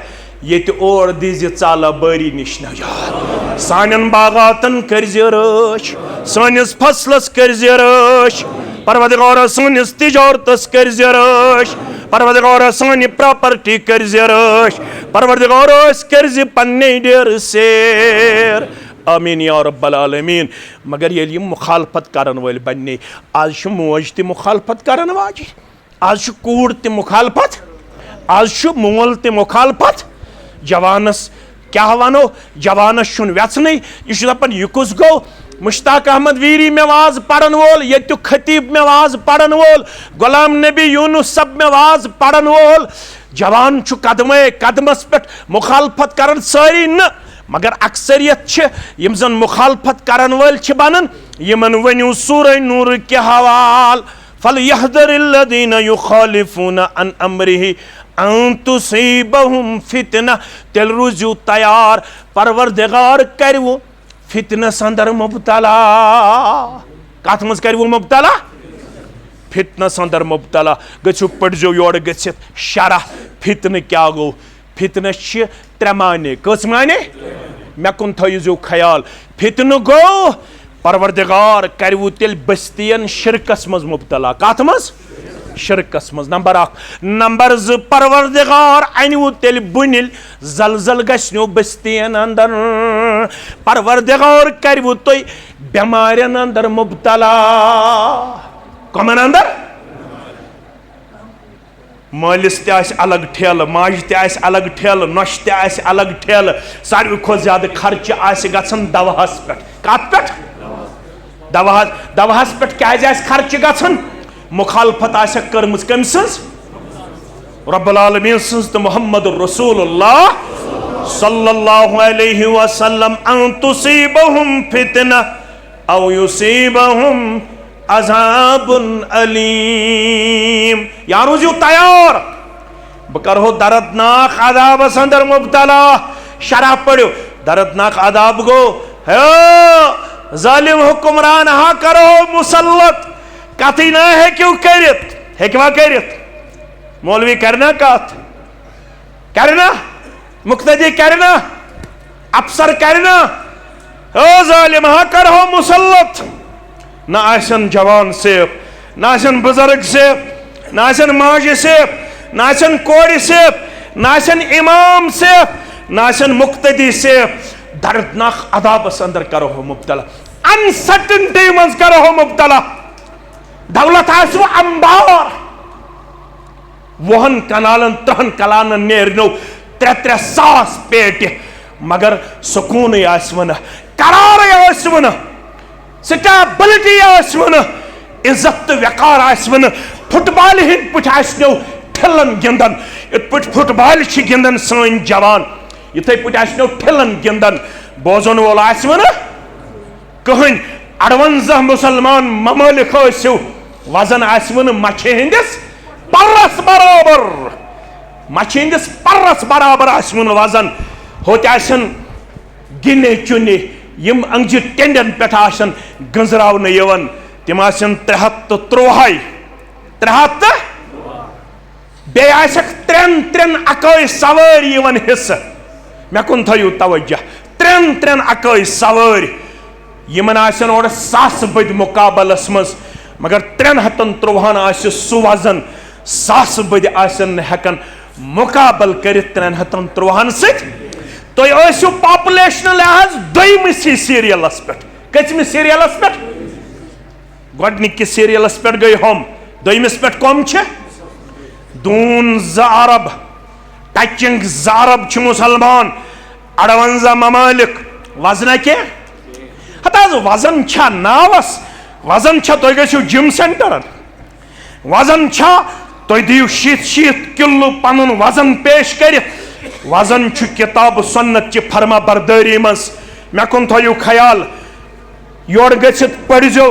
ये और दीज चाला बारी निश नजार सानन बागातन करजे रश सानिस फसलस करजे रश परवरदिगार सानिस तिजारतस करजे रश परवरदिगार सानि प्रॉपर्टी करजे रश परवरदिगार करजे पन्ने डेर सेर आमीन या रब्बल आलमीन। मगर ये मुखालफत करन वाल बन्ने आज मोज ते मुखालफत करन वाज आज कूड़ ते मुखालफत आज मोल ते मुखालफत जवानस क्या वनो जवानस छुन व्यसने यह दपान यह कुस गो मुश्ताक अहमद वीरी में वाज पढ़न वोल ये खतीब में वाज पढ़न वोल गुलाम नबी यूनुस सब में वाज पढ़न वोल जवान छु कदमे कदमस पे मुखालफत करन सारी न मगर अक्सरियत यम जन मुखालफत करन वल बनन यमन वनु सूरह नूर के हवाल फलयहज़रिल्लज़ीना युखालिफूना अन अम्रिही अन तुसीबहुम फितना तेल रुजू तैयार परवरदिगार करवो फितनस अंदर मुब्तला कत मज करवो मुब्तला फितनस अंदर मुब्तला गो पड़ो योर गसित शरह फितन क्या गो फितन त्रे माने कस माने मे कुन थो ख्याल फितन गो परवरदिगार करवो तेल बस्तियन शिरकस मज मुब्तला कत मज शिरकस मज नंबर 1 नंबर 2 परवरदिगार अनवु तेल बुनिल जलजल गस्नो बस्तियन अंदर परवरदिगार करवु तोय बेमारन अंदर मुब्तला कमन अंदर मालिस ते अलग ठेल माज ते अलग ठेल नश ते अलग ठेल सारे खो ज्यादा खर्च गन दवाहस पे कत पे दवाहस पे क्या खर्च गन मुखालफत कर्म कम रब्बुल आलमीन सन्स तो मुहम्मद रसूलुल्लाह सल्लल्लाहु अलैहि वसल्लम अन तुसीबहुम फितना औ युसीबहुम अज़ाबुन अलीम। यार रोजियो तैयार बह करो दर्दनाक अदाब अंदर मुब्तला शराब पड़ो दर्दनाक अदाब गो जालिम हुक्मरान हा करो मुसल्लत कथी ना है क्यों करित मौलवी करना कत करना मुक्तदी करना अफसर करना जालिम हा करो मुसल्लत ना आसन जवान सेफ ना आसन बुजुर्ग सेफ ना आसन माज सेफ ना आसन कोड़ सेफ ना आसन इमाम सेफ ना आसन मुक्तदी सेफ दर्दनाक अदाबस अंदर करो हो मुब्तला अनसर्टेनिटी मज करो हो मुब्तला दौलत आसो अंबार वहन कनालन तहन कलान नेरनो 3-3 पेट मगर सुकून आसवन करार आसवन स्टेबिलिटी आसवन इज्जत तो वकार आसवन फुटबॉल हिंद पुट आसनो ठिलन गिंदन इत पुट फुटबॉल छि गिंदन सन जवान इथे पुट आसनो ठिलन गिंदन बोजन वोल आसवन कहन 58 मुसलमान ममालिक आसो वजन आसवन मछे हिंदिस परस बराबर मछे हिंदिस परस बराबर आसवन वजन होत आसन गिने चुने यम अंगजि टेंडन पे गंजरावन यवन तिम 313 बे त्रेन अकाई सवार यवन हिस्स मे कुन थयु तवज्जो 3 अकाई सवार यमन आसन और 100 बद मुकाबलस मज मगर 313 आसि सु वजन 100 बद आसन हेकन मुकाबल कर 313 सत तुम पॉपुलेशन लिहाज दोमसी सीरियलस पे कचम सीरियलस पे गोडनिकिस सीरियलस पे गई हम दोमिस पे कम दून 2 अरब टचिंग 2 अरब मुसलमान 58 ममालिक वजन क्या हता वजन छा नावस वजन छा तुम गो जिम सेंटर वजन छा तुम दियो 70 किलो पन वजन पेश कर वजन किताब सुन्नत ची फरमा बरदारी मज मे कुन थो ख्याल योर गसित पढ़ो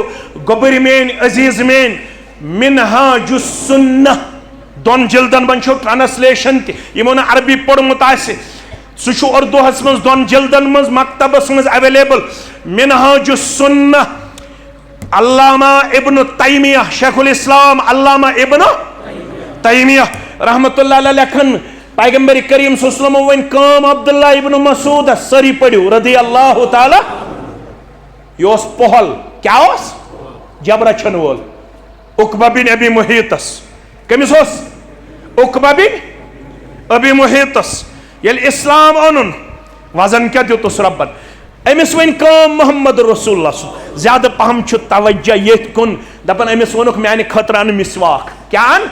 गोबर मेन अजीज मेन मिनहाज सुन्नह 2 जिल्दन मन ट्रांसलेशन तमो न अरबी पढ़मुत सह उर्दू मज 2 जिल्दन मज मकतबस मज अवेलेबल मिनहाज सुन्नह अल्लामा इब्न तैमिया शेखुल इस्लाम अल्लामा इब्न तैमिया रहमतुल्लाह अलैह लेखन पैगंबर करीम सल्लल्लाहु अलैहि वसल्लम काम अब्दुल्लाह इब्न मसूद सरी पढ़ो रदी अल्लाह ताला योस पहल क्या जबरा छन वोल उकबा बिन अबी मुहीतस कमिस उकबा बिन अबी मुहीतस ये इस्लाम ओनुन वजन क्या दितुस रब्बन अमिस वन काम मोहम्मद रसूलुल्लाह ज्यादा पहम तवज्जो ये कुन दपन अमिस वनुक माने खतर अन मिसवाक क्या अन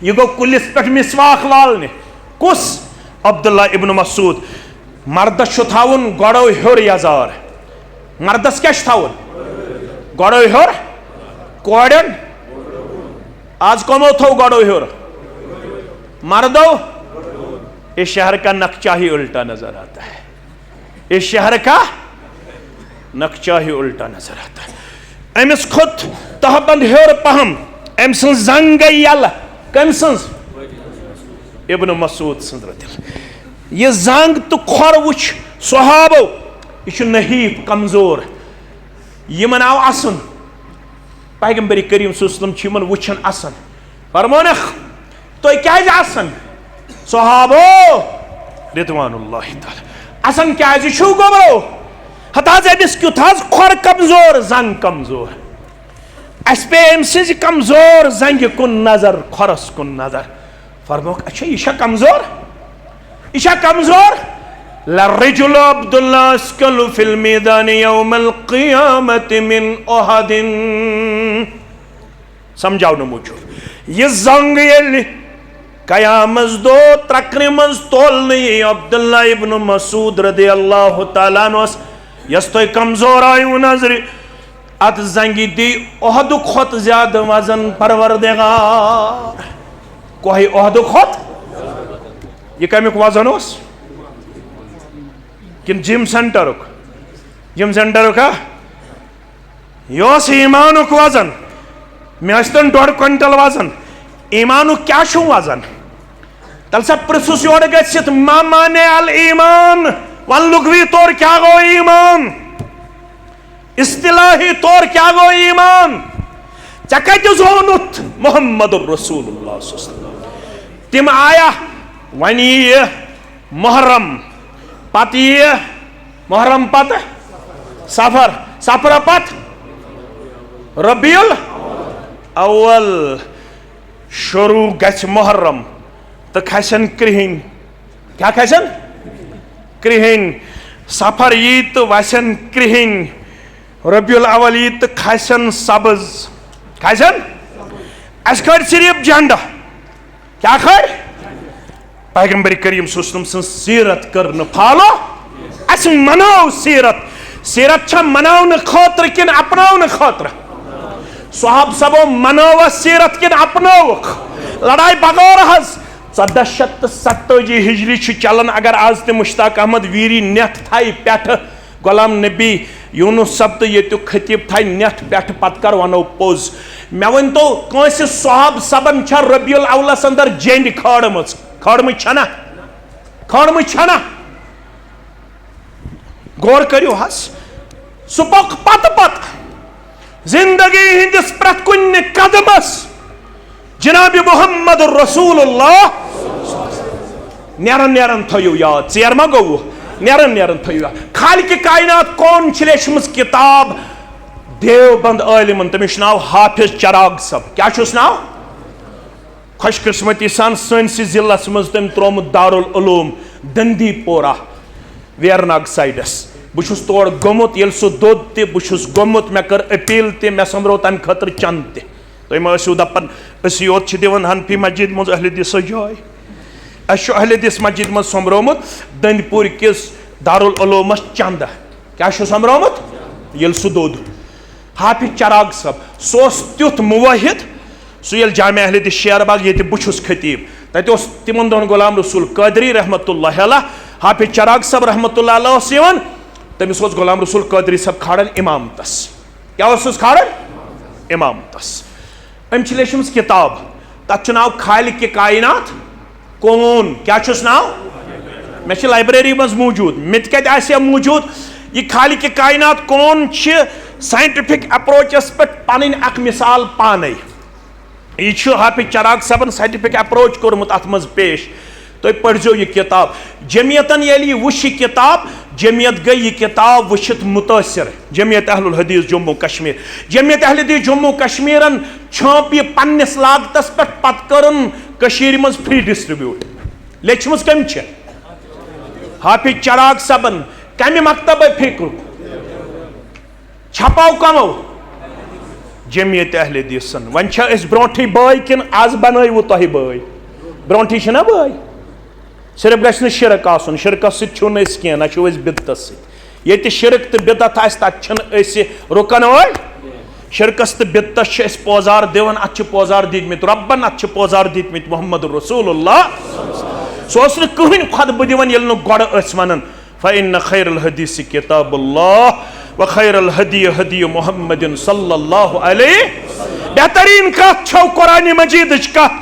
यह गो कुलिस पे मिसवाक लालने कुस अब्दुल्ला इब्न मसूद मर्दस थावन गड़ो हर यजार मर्दस क्या थावन गड़ो हर कोड़न आज कमो थो गड़ो हर मर्दो इस शहर का नक्शा ही उल्टा नजर आता है इस शहर का नक्शा ही उल्टा नजर आता है अमिस खुद तहबंद हर पहम अम जंग यल कम इब्न मसूद सदिल यह जंग तो खोर वुच सहाबो यह नहीफ कमजोर यमन आव असन पैगंबर करीम सल्लल्लाहु वुचन असन फरमोनख तो क्या असन सहाबो रिदवानुल्लाहि ताला असन क्या गोबरो हताज अमिस क्युत खोर कमजोर जंग कमजोर अस पे अम सज कमजोर जंग कुन नजर खोरस कुन नजर फरमोक अच्छा यह कमजोर यह कमजोर लर्रिजुल अब्दुल्ला अस्कलु फिल मैदान यौमल क़ियामत मिन उहदिन समझाओ न मुझे यह जंग ये कयामत दो त्रकने मज तोल अब्दुल्ला इब्न मसूद रदियल्लाहु तआला अन्हु यस तो कमजोर आयु नजर अत जंगी दी ओहद खोत ज्यादा वजन परवरदिगार कोई ओहद खोत यह कमिक वजन उस किन जिम सेंटर का यह ईमानुक वजन मे $1.5 क्विंटल वजन ईमानुक क्या वजन तल सा प्रिसुस योर गसित मा माने अल ईमान वन लुगवी तौर क्या गो ईमान इस्तिलाही तौर क्या गो ईमान चकत जोनुत मोहम्मद रसूलुल्लाह तिम आया वन मुहर्रम पत मुहर्रम पत सफर सफर पत रबीउल अव्वल शुरू गछ मुहर्रम तो खसन कृहिन क्या खसन कृहिन सफर यी तो वसन कृहिन रबीउल अव्वल यी तो खसन सब्ज खसन अस खड़ सिर्फ झंडा क्या खड़ पैगंबर करीम सल्लल्लाहु अलैहि वसल्लम सीरत कर फॉलो अस मनाओ सीरत सीरत छ मनावन खतर किन अपनावन खतर सहाब सबो मनाव सीरत किन अपनाव लड़ाई बगौर हज 1427 हिजरी चलन अगर आज ते मुश्ताक अहमद वीरी नेथ थाई पेठ गुलाम नबी यूनुस सब तो ये खतीब थाई नेथ पेठ पत कर वनो पोज मे वन तो कंस सहाब सबन छ रबीउल अव्वल अंदर जेंड खड़मच खड़मच छना गौर करियो हस सुपक पत पत जिंदगी हिंदिस प्रत कुन कदमस जनाब मोहम्मद रसूलुल्लाह नेरन थयो याद चेर मा गो नेरन थयो याद खाल के कायनात कौन लेचमस किताब देवबंद आलिमन तमिश नाव हाफिज चराग सब क्या छुस नाव खुशकिस्मती सान सनस जिलस मज तम त्रोमुत दारुल उलूम दंदी पोरा वेरनाग साइडस बुछुस तोड़ गोमुत येल सो दोद ते बुछुस गोमुत मे कर अपील ते मे समरो तम खतर चंद ते तो मे असु दपन अस योत छ दिवन हनफी मस्जिद मज अहले दिस जाय अश अहले दिस मस्जिद मज समरोमुत दंदपुर किस दारुल उलूम चंद क्या छ समरोमुत येल सो दोद हाफिज चराग सब सोस त्युत मुवाहिद सो येल जामिया अहले दिस शेरबाग ये बुछुस खतीब तत तिमन दोन गुलाम रसूल कादरी रहमतुल्लाह अलैह हाफिज चराग सब रहमतुल्लाह अलैह तमिस गुलाम रसूल कादरी सब खाड़न इमामतस क्या खाड़न इमामतस अम लेचमस किताब तथ नाव खालिक के कायनात कौन क्या नाव मे लाइब्रेरी मज मौजूद मे कत मौजूद यह खालिक के कायनात कौन साइंटिफिक अप्रोचस पे पन अख मिसाल पाने यह हाफिज चराग सबन साइंटिफिक अप्रोच कोर्मुत अत मज पेश तो पढ़ो यह किताब जमियतन ये वुश किताब जमियत गई यह किताब वुशित मुतासर जमियत अहलुल हदीस जम्मू कश्मीर जमियत अहल हदीस जम्मू कश्मीरन छाप यह पन्निस लागतस पे पत करन कशीर मज फ्री डिस्ट्रीब्यूट लेचमस कम हाफिज चराग सबन कम मकतब फिक्र छपाव कमो जमियत अहल हदीसन वन ब्रोठी बाय किन आज बनव तुह बाय ब्रोठी ना बाय सिर्फ गि शिरक आसन शिरकस सह ना बिदतस ये शिरक तो बिदत तथ रुकन वाल शिरकस तो बिदतस पोजार दिवन अत पोजार दितमित रब्बन अत पोजार दितमित मोहम्मद रसूलुल्लाह सह कहन खुतब दिवन ये गोड़ वन फ़इन्न खैरुल हदीस किताबुल्लाह व खैरुल हदी हदी मुहम्मदिन सल्लल्लाहु अलैहि बेहतरीन कथ छौ कुरान मजीद कथ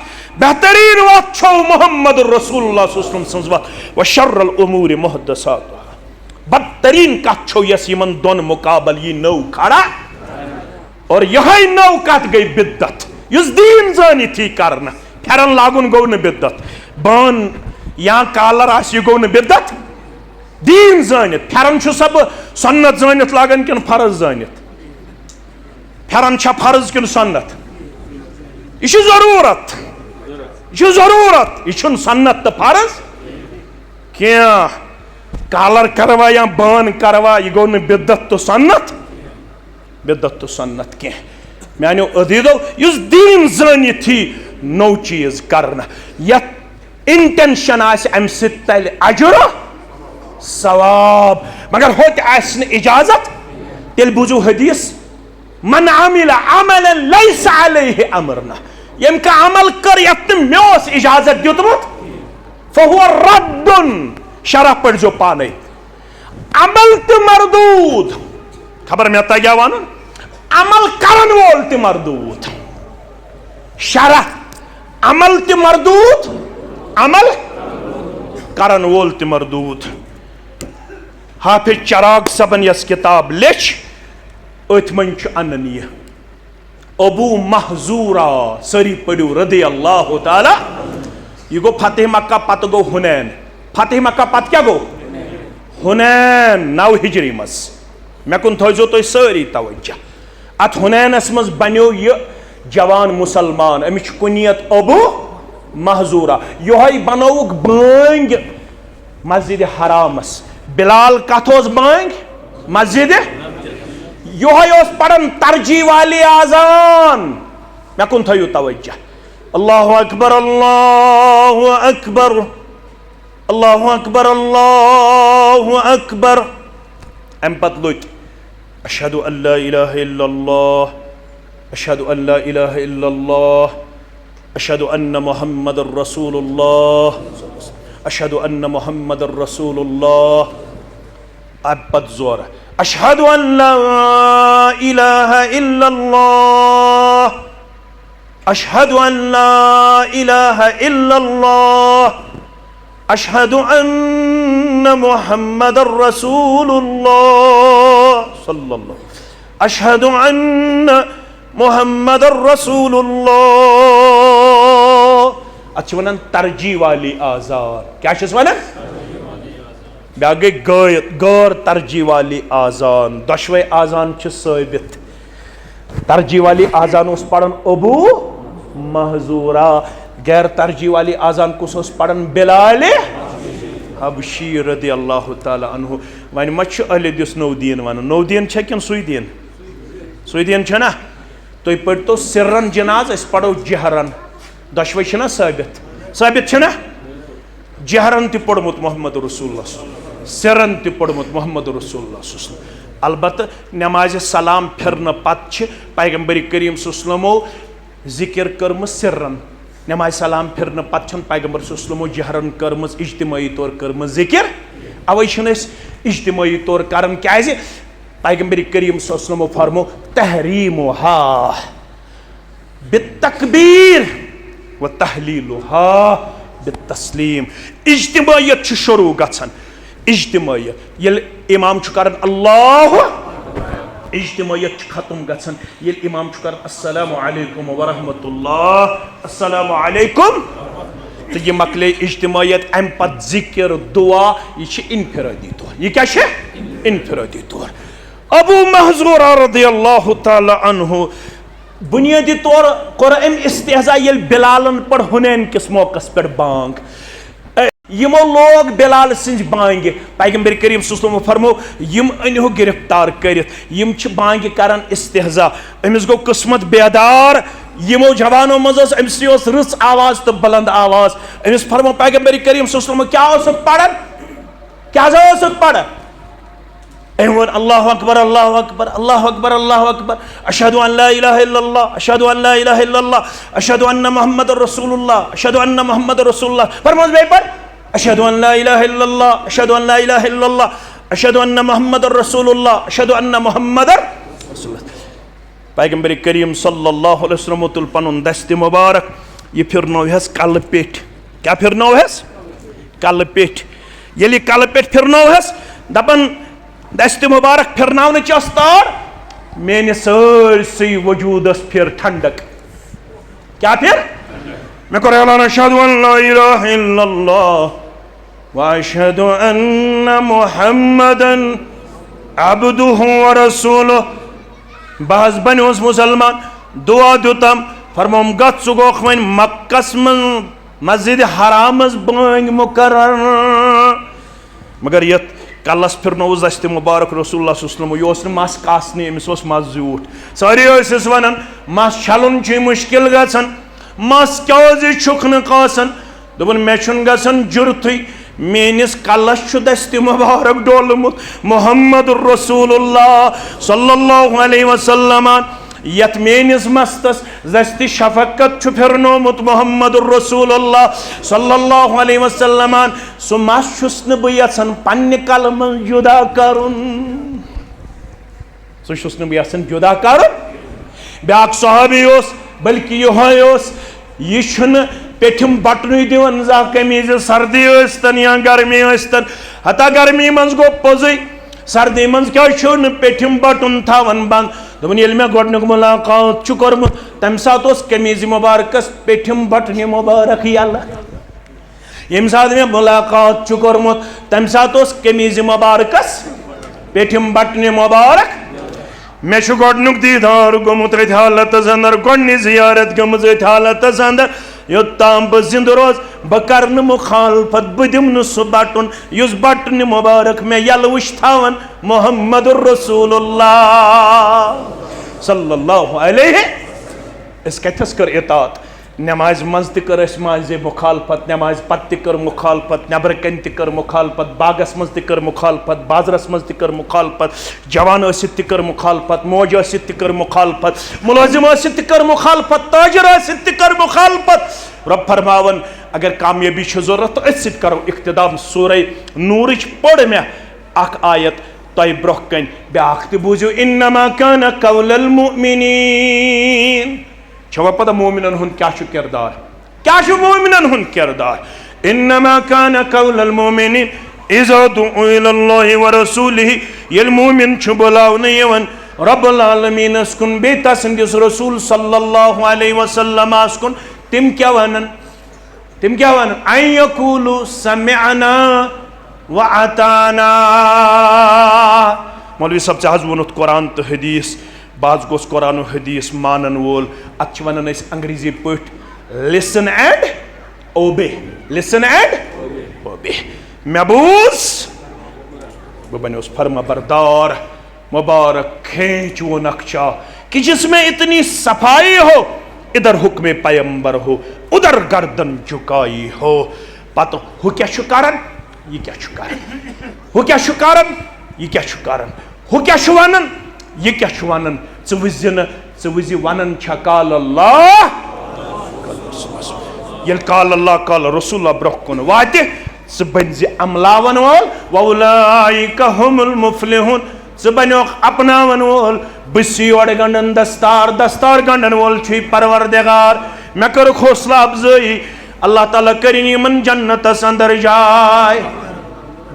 बेहतरीन वत छौ मोहम्मद रसूलुल्लाह सल्लल्लाहु अलैहि वसल्लम व शर्रुल उमूर मुहदसातुहा बदतरीन कथ छौ यस यमन दोन मुकाबल यी नौ खड़ा और यही नौ कथ गई बिदत युस दीन जानी थी करना फेरन लागुन गो न बिदत बान या कालर आस यह गो न बिदत दीन जानित फेरन सब सन्नत जानित लागन किन फर्ज जानित फेरन छा फर्ज किन सन्नत? यह जरूरत, यह जरूरत, यह सन्नत तो फर्ज क्या? कालर करवा या बान करवा, यह गो न बिदत तो सन्नत, बिदत तो सन्नत क्या? मानो अदीदो इस दीन जानी थी नौ चीज करना, या इंटेंशन अम तल अजर सवाब, मगर होत आसने इजाजत तेल बुझू हदीस, मन अमिल अमलन लैसा अलैहि अमरना, यम का अमल कर यत मोस इजाजत दितमुत फहुव रद्दुन, शरह पढ़ जो पाने अमल तो मरदूद, खबर में आता क्या वन, अमल करन वोल तो मरदूद, शरह अमल तो मरदूद, अमल करन वोल तो मरदूद। हाफिज चराग सबन यस किताब लेच अथ मन अननीय अबू महजूरा सरी पड़ू रदी अल्लाह ताला, यह गो फतेह मक्का पत गो हुनैन, फतेह मक्का पत क्या गो हुनैन 9 हिजरी मस, मे कुन थो तुम सारी तवज्जो, अत हुनैनस मज बनो यह जवान मुसलमान, अमिच कुनियत अबू महजूरा, यह बनोक बांग मस्जिद हरामस, बिलाल कथोस बांग मस्जिद, यह पढ़न तरजी वाली आजान, मे कुन थो तवज्जो, अल्लाहु अकबर अल्लाहु अकबर अल्लाहु अकबर अल्लाहु अकबर, अम पत लुट अशहदु अल्ला इलाहा इल्लल्लाह अशहदु अल्ला इलाहा इल्लल्लाह अशहदु अन्न मुहम्मदुर रसूलुल्लाह अशहदु अन्न मुहम्मदुर रसूलुल्लाह, अब पत जोर अशहदु अल्ला इलाहा इल्लल्लाह अशहदु अल्ला इलाहा इल्लल्लाह अशहदु अन्न मुहम्मदुर रसूलुल्लाह सल्लल्लाहु अशहदु अन्न मुहम्मदुर रसूलुल्लाह। अच्छी वन तरजी वाली आजान, क्या वन ब्या गई गैर तरजी वाली आजान, दशवे आजान साबित, तरजी वाली आजान उस पढ़न अबू महजूरा, गैर तरजी वाली आजान कुस पढ़न बिलाल हबशी रदी अल्लाह ताला अन्हु। वन मच अहले दिस नौ दीन वन, नौ दीन छे किन सुई दीन, सुई दीन छे ना, तो पढ़ तो सिरन जनाज अस पढ़ो जहरन, दशवे छे ना साबित, साबित छे ना, जहरन ति पढ़मुत मोहम्मद रसूलुल्लाह, सिरन ति पढ़मुत मोहम्मद रसूलुल्लाह। अलबत्त नमाज सलाम फिरन पत छे पैगंबर करीम सल्लल्लाहु जिक्र कर्म सिरन, नमाज सलाम फिरन पत छन पैगंबर सल्लल्लाहु जहरन कर्म इज्तिमाई तौर कर्म जिक्र, अवै छन इज्तिमाई तौर करन, क्या पैगंबर करीम सल्लल्लाहु फरमो तहरीमुहा बित्तकबीर व तहलीलुहा बित्तस्लीम, इज्तिमायत छ शुरू गछन, इज्तिमायत येल इमाम छ करन अल्लाह, इज्तिमायत खत्म गछन येल इमाम छ करन अस्सलामु अलैकुम व रहमतुल्लाह अस्सलामु अलैकुम, तो ये मकले इज्तिमायत अम पत जिक्र दुआ, ये इनफिरादी तौर, ये क्या है इनफिरादी तौर। अबू महजूरा रदी अल्लाह ताला अन्हु बुनियादी तौर कोर अम इस्तेहजा येल बिलालन पर हुनैन किस मौकस पर बांग, यमो लोग बिलाल सिंज बांगे, पैगंबर करीम सल्लल्लाहु फरमो यम अनहु गिरफ्तार करित, यम छ बांगे करन इस्तेहजा, अमिस गो किस्मत बेदार, यमो जवानों मज अमिस रच आवाज तो बुलंद आवाज, अमिस फरमो पैगंबर करीम सल्लल्लाहु क्या पढ़न, क्या पढ़, अल्लाहु अकबर अल्लाहु अकबर अल्लाहु अकबर अल्लाहु अकबर अशहदु अन ला इलाहा इल्लल्लाह अशहदु अन ला इलाहा इल्लल्लाह अशहदु अन्न मुहम्मदुर रसूलुल्लाह अशहदु अन्न मुहम्मदुर रसूलुल्लाह, फरमाओ भाई पर अशहदु अन ला इलाहा इल्लल्लाह अशहदु अन ला इलाहा इल्लल्लाह अशहदु अन्न मुहम्मदुर रसूलुल्लाह अशहदु अन्न मुहम्मदुर रसूलुल्लाह। पैगंबर करीम सल्लल्लाहु अलैहि वसल्लम तुल पनुन दस्त मुबारक ये फिरनो हस कल पेट, क्या फिरनो हस कल पेट, ये कल पेट फिरनो हस दपन दस्त मुबारक फिरनावन तार मेन सरसी वजूदस फिर ठंडक, क्या फिर मैं कर अशहदु अन ला इलाहा इल्लल्लाह व अशहदु अन्न मुहम्मदन अब्दुहु व रसूलुहु बहस बनियोस मुसलमान दुआ दुतम फरमोम गत सु गोख वन मक्कस मन मस्जिद हरामस बांग मुकर्रर मगर यत कलस फिरनोस दस्त मुबारक रसूलुल्लाह सल्लल्लाहु अलैहि वसल्लम मस कासने अमिस ओस मस झूठ सारी ओस वनान मस छलुन छ मुश्किल गसन मस क्या छुक न कासन दोपन मे छुन गसन जुरतुई मेनिस कलस छु दस्त मुबारक डोलमुत मुहम्मद रसूलुल्लाह सल्लल्लाहु अलैहि वसल्लम यत मेनिस मस्तस दस्ति शफकत छु फिरनोमुत मुहम्मद रसूलुल्लाह सल्लल्लाहु अलैहि वसल्लम सो मस छुस न ब यसन पन्ने कलम जुदा करुन सो छुस न ब यसन जुदा करुन ब्याक सहाबी ओस बल्कि यह ओस यह छुन पेठिम बटन दिवन जा कमीज सर्दी स्तन या गर्मी स्तन हता गर्मी मज गो पोजै सर्दी मज क्या न पेठिम बटन थावन बंद दोपन ये मे गोडनुक मुलाकात छु कोरमुत तम सात ओस कमीज मुबारकस पेठिम बटन मुबारक यल्ला यम सात मे मुलाकात छु कोरमुत तम सात ओस कमीज मुबारकस पेठिम बटन मुबारक मे छु गोडनुक दीदार गोमुत हालत अंदर गोडनि जियारत गमज हालत अंदर योत्ताम बह जिंद रोज बह कर मुखालफत बह दिम सह बटन युस बटन मुबारक मे यल वुच थावन मुहम्मद रसूलुल्लाह सल्लल्लाहु अलैहि इस कथस कर इतात नमाज मज तर माजे मुखालफत नमाज पत कर मुखालफत नबर कन कर मुखालफत बागस मज कर मुखालफत बाजरस मज कर मुखालफत जवान कर मुखालफत मौज कर मुखालफत मुलाजिम कर मुखालफत ताजर कर मुखालफत रब फरमावन अगर कामयाबी जरूरत तो करो इख्तिदाम सूरह नूर पढ़ मे अख आयत तय ब्रोह कन ब्याख त बूझो इन्नमा कान कौलल मुमिनीन छवा पता मोमिनन हुन क्या किरदार क्या मोमिनन हुन किरदार इन्नमा कान कौलल मुमिनीन इज़ा दुउ इलल्लाहि व रसूलिहि येल मोमिन छु बुलावने यवन रब्बुल आलमीन अस्कुन बेता संदिस रसूल सल्लल्लाहु अलैहि वसल्लम अस्कुन तिम क्या वनन अन यकूलु समिअना व अताना मौलवी सब चाहज वनुत कुरान तो हदीस बाज गोस कुरान हदीस मानन वोल अत वनान अंग्रेजी पठ लिसन एंड ओबे मे बूज बह बनियोस फर्मा बरदार मुबारक खींच वो नक्शा कि जिसमें इतनी सफाई हो इधर हुक्म पैगंबर हो उधर गर्दन झुकाई हो पता हु क्या कारण ये क्या कारण हु क्या कारण ये क्या कारण हु क्या वनन ये क्या वनन ज़ वनन काल अल्लाह ये काल अल्लाह काल रसूल ब्रोह कुन वात ज़ बन अमलावन वोल वउलाइका हुमुल मुफ्लिहून ज़ बनो अपनावन वोल बसियोड़ गंडन दस्तार गंडन वोल छु परवरदिगार मे कर हौसला अफजाई अल्लाह ताला करिन यमन जन्नतस अंदर जाय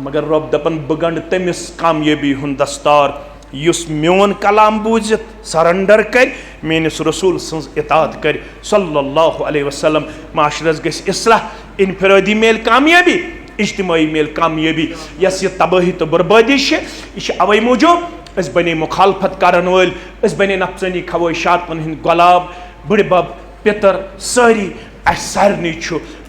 मगर रब दपन बह गंड तमिस कामयाबी हुन दस्तार युस मोन कलाम बूझित सरेंडर कर मेनिस रसूल सज इतात कर सल्लल्लाहु अलैहि वसल्लम माशरस गस इस्लाह इनफरादी मेल कामयाबी इज्तिमाई मेल कामयाबी यस ये तबाही तो बर्बादी यह अवे मूजूब अस बने मुखालफत करन वल अस बने नफसानी ख्वाहिशातन हिंद गुलाम बुढ़बब पितर सारी अस सारनी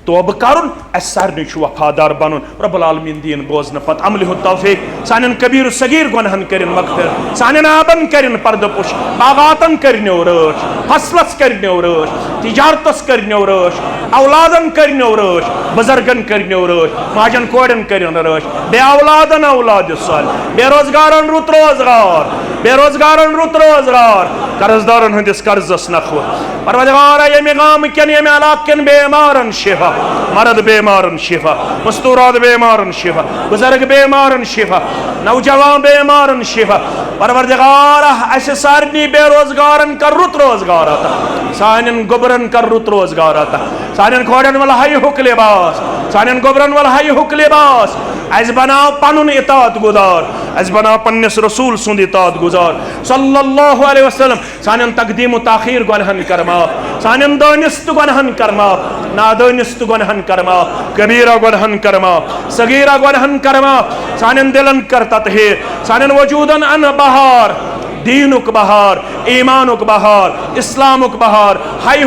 तौब करुन अस सारनी वफादार बनन रब्बुल आलमीन दीन बोजन पत अमल तौफीक सानन कबीर सगीर गुनहन करिन मगफिरत सानन आबन करिन पर्द पुश बागातन करिनो रश फसलस करिनो रश तिजारतस करिनो रश औलादन करिनो रश बुजुर्गन करिनो रश माजन कोडन करिनो रश बे औलादन औलाद साल बेरोजगारन रुत रोजगार कर्जदारन हंदिस कर्जस नखव परवरदिगार यमे गाम कन यमे इलाकन बेमारन शिफा मर्द बेमारन शिफा मस्तूरात बेमारन शिफा बुजुर्ग बेमारन शिफा नौजवान बेमारन शिफा परवरदिगार अस सारनी बेरोजगारन कर रुत रोजगार अता सानन गोबरन कर रुत रोजगार अता सानन खोडन वल हाय हुक लिबास सानन गोबरन वल हाय हुक लिबास अस बनाओ पनुन इतात गुजार अस बनाओ पन्नस रसूल सुंद इतात गुजार सल्लल्लाहु अलैहि वसल्लम सानन तकदीम ताखीर गुनहन करमा सानन दानिस्त गुनहन करमा नादानिस्त गुनहन करमा कबीरा गुनहन करमा सगीरा गुनहन करमा सानन दिलन कर ततहीर सानन वजूदन अन बहार दीनुक बहार, ईमानुक बहार, इस्लामुक बहार, हाई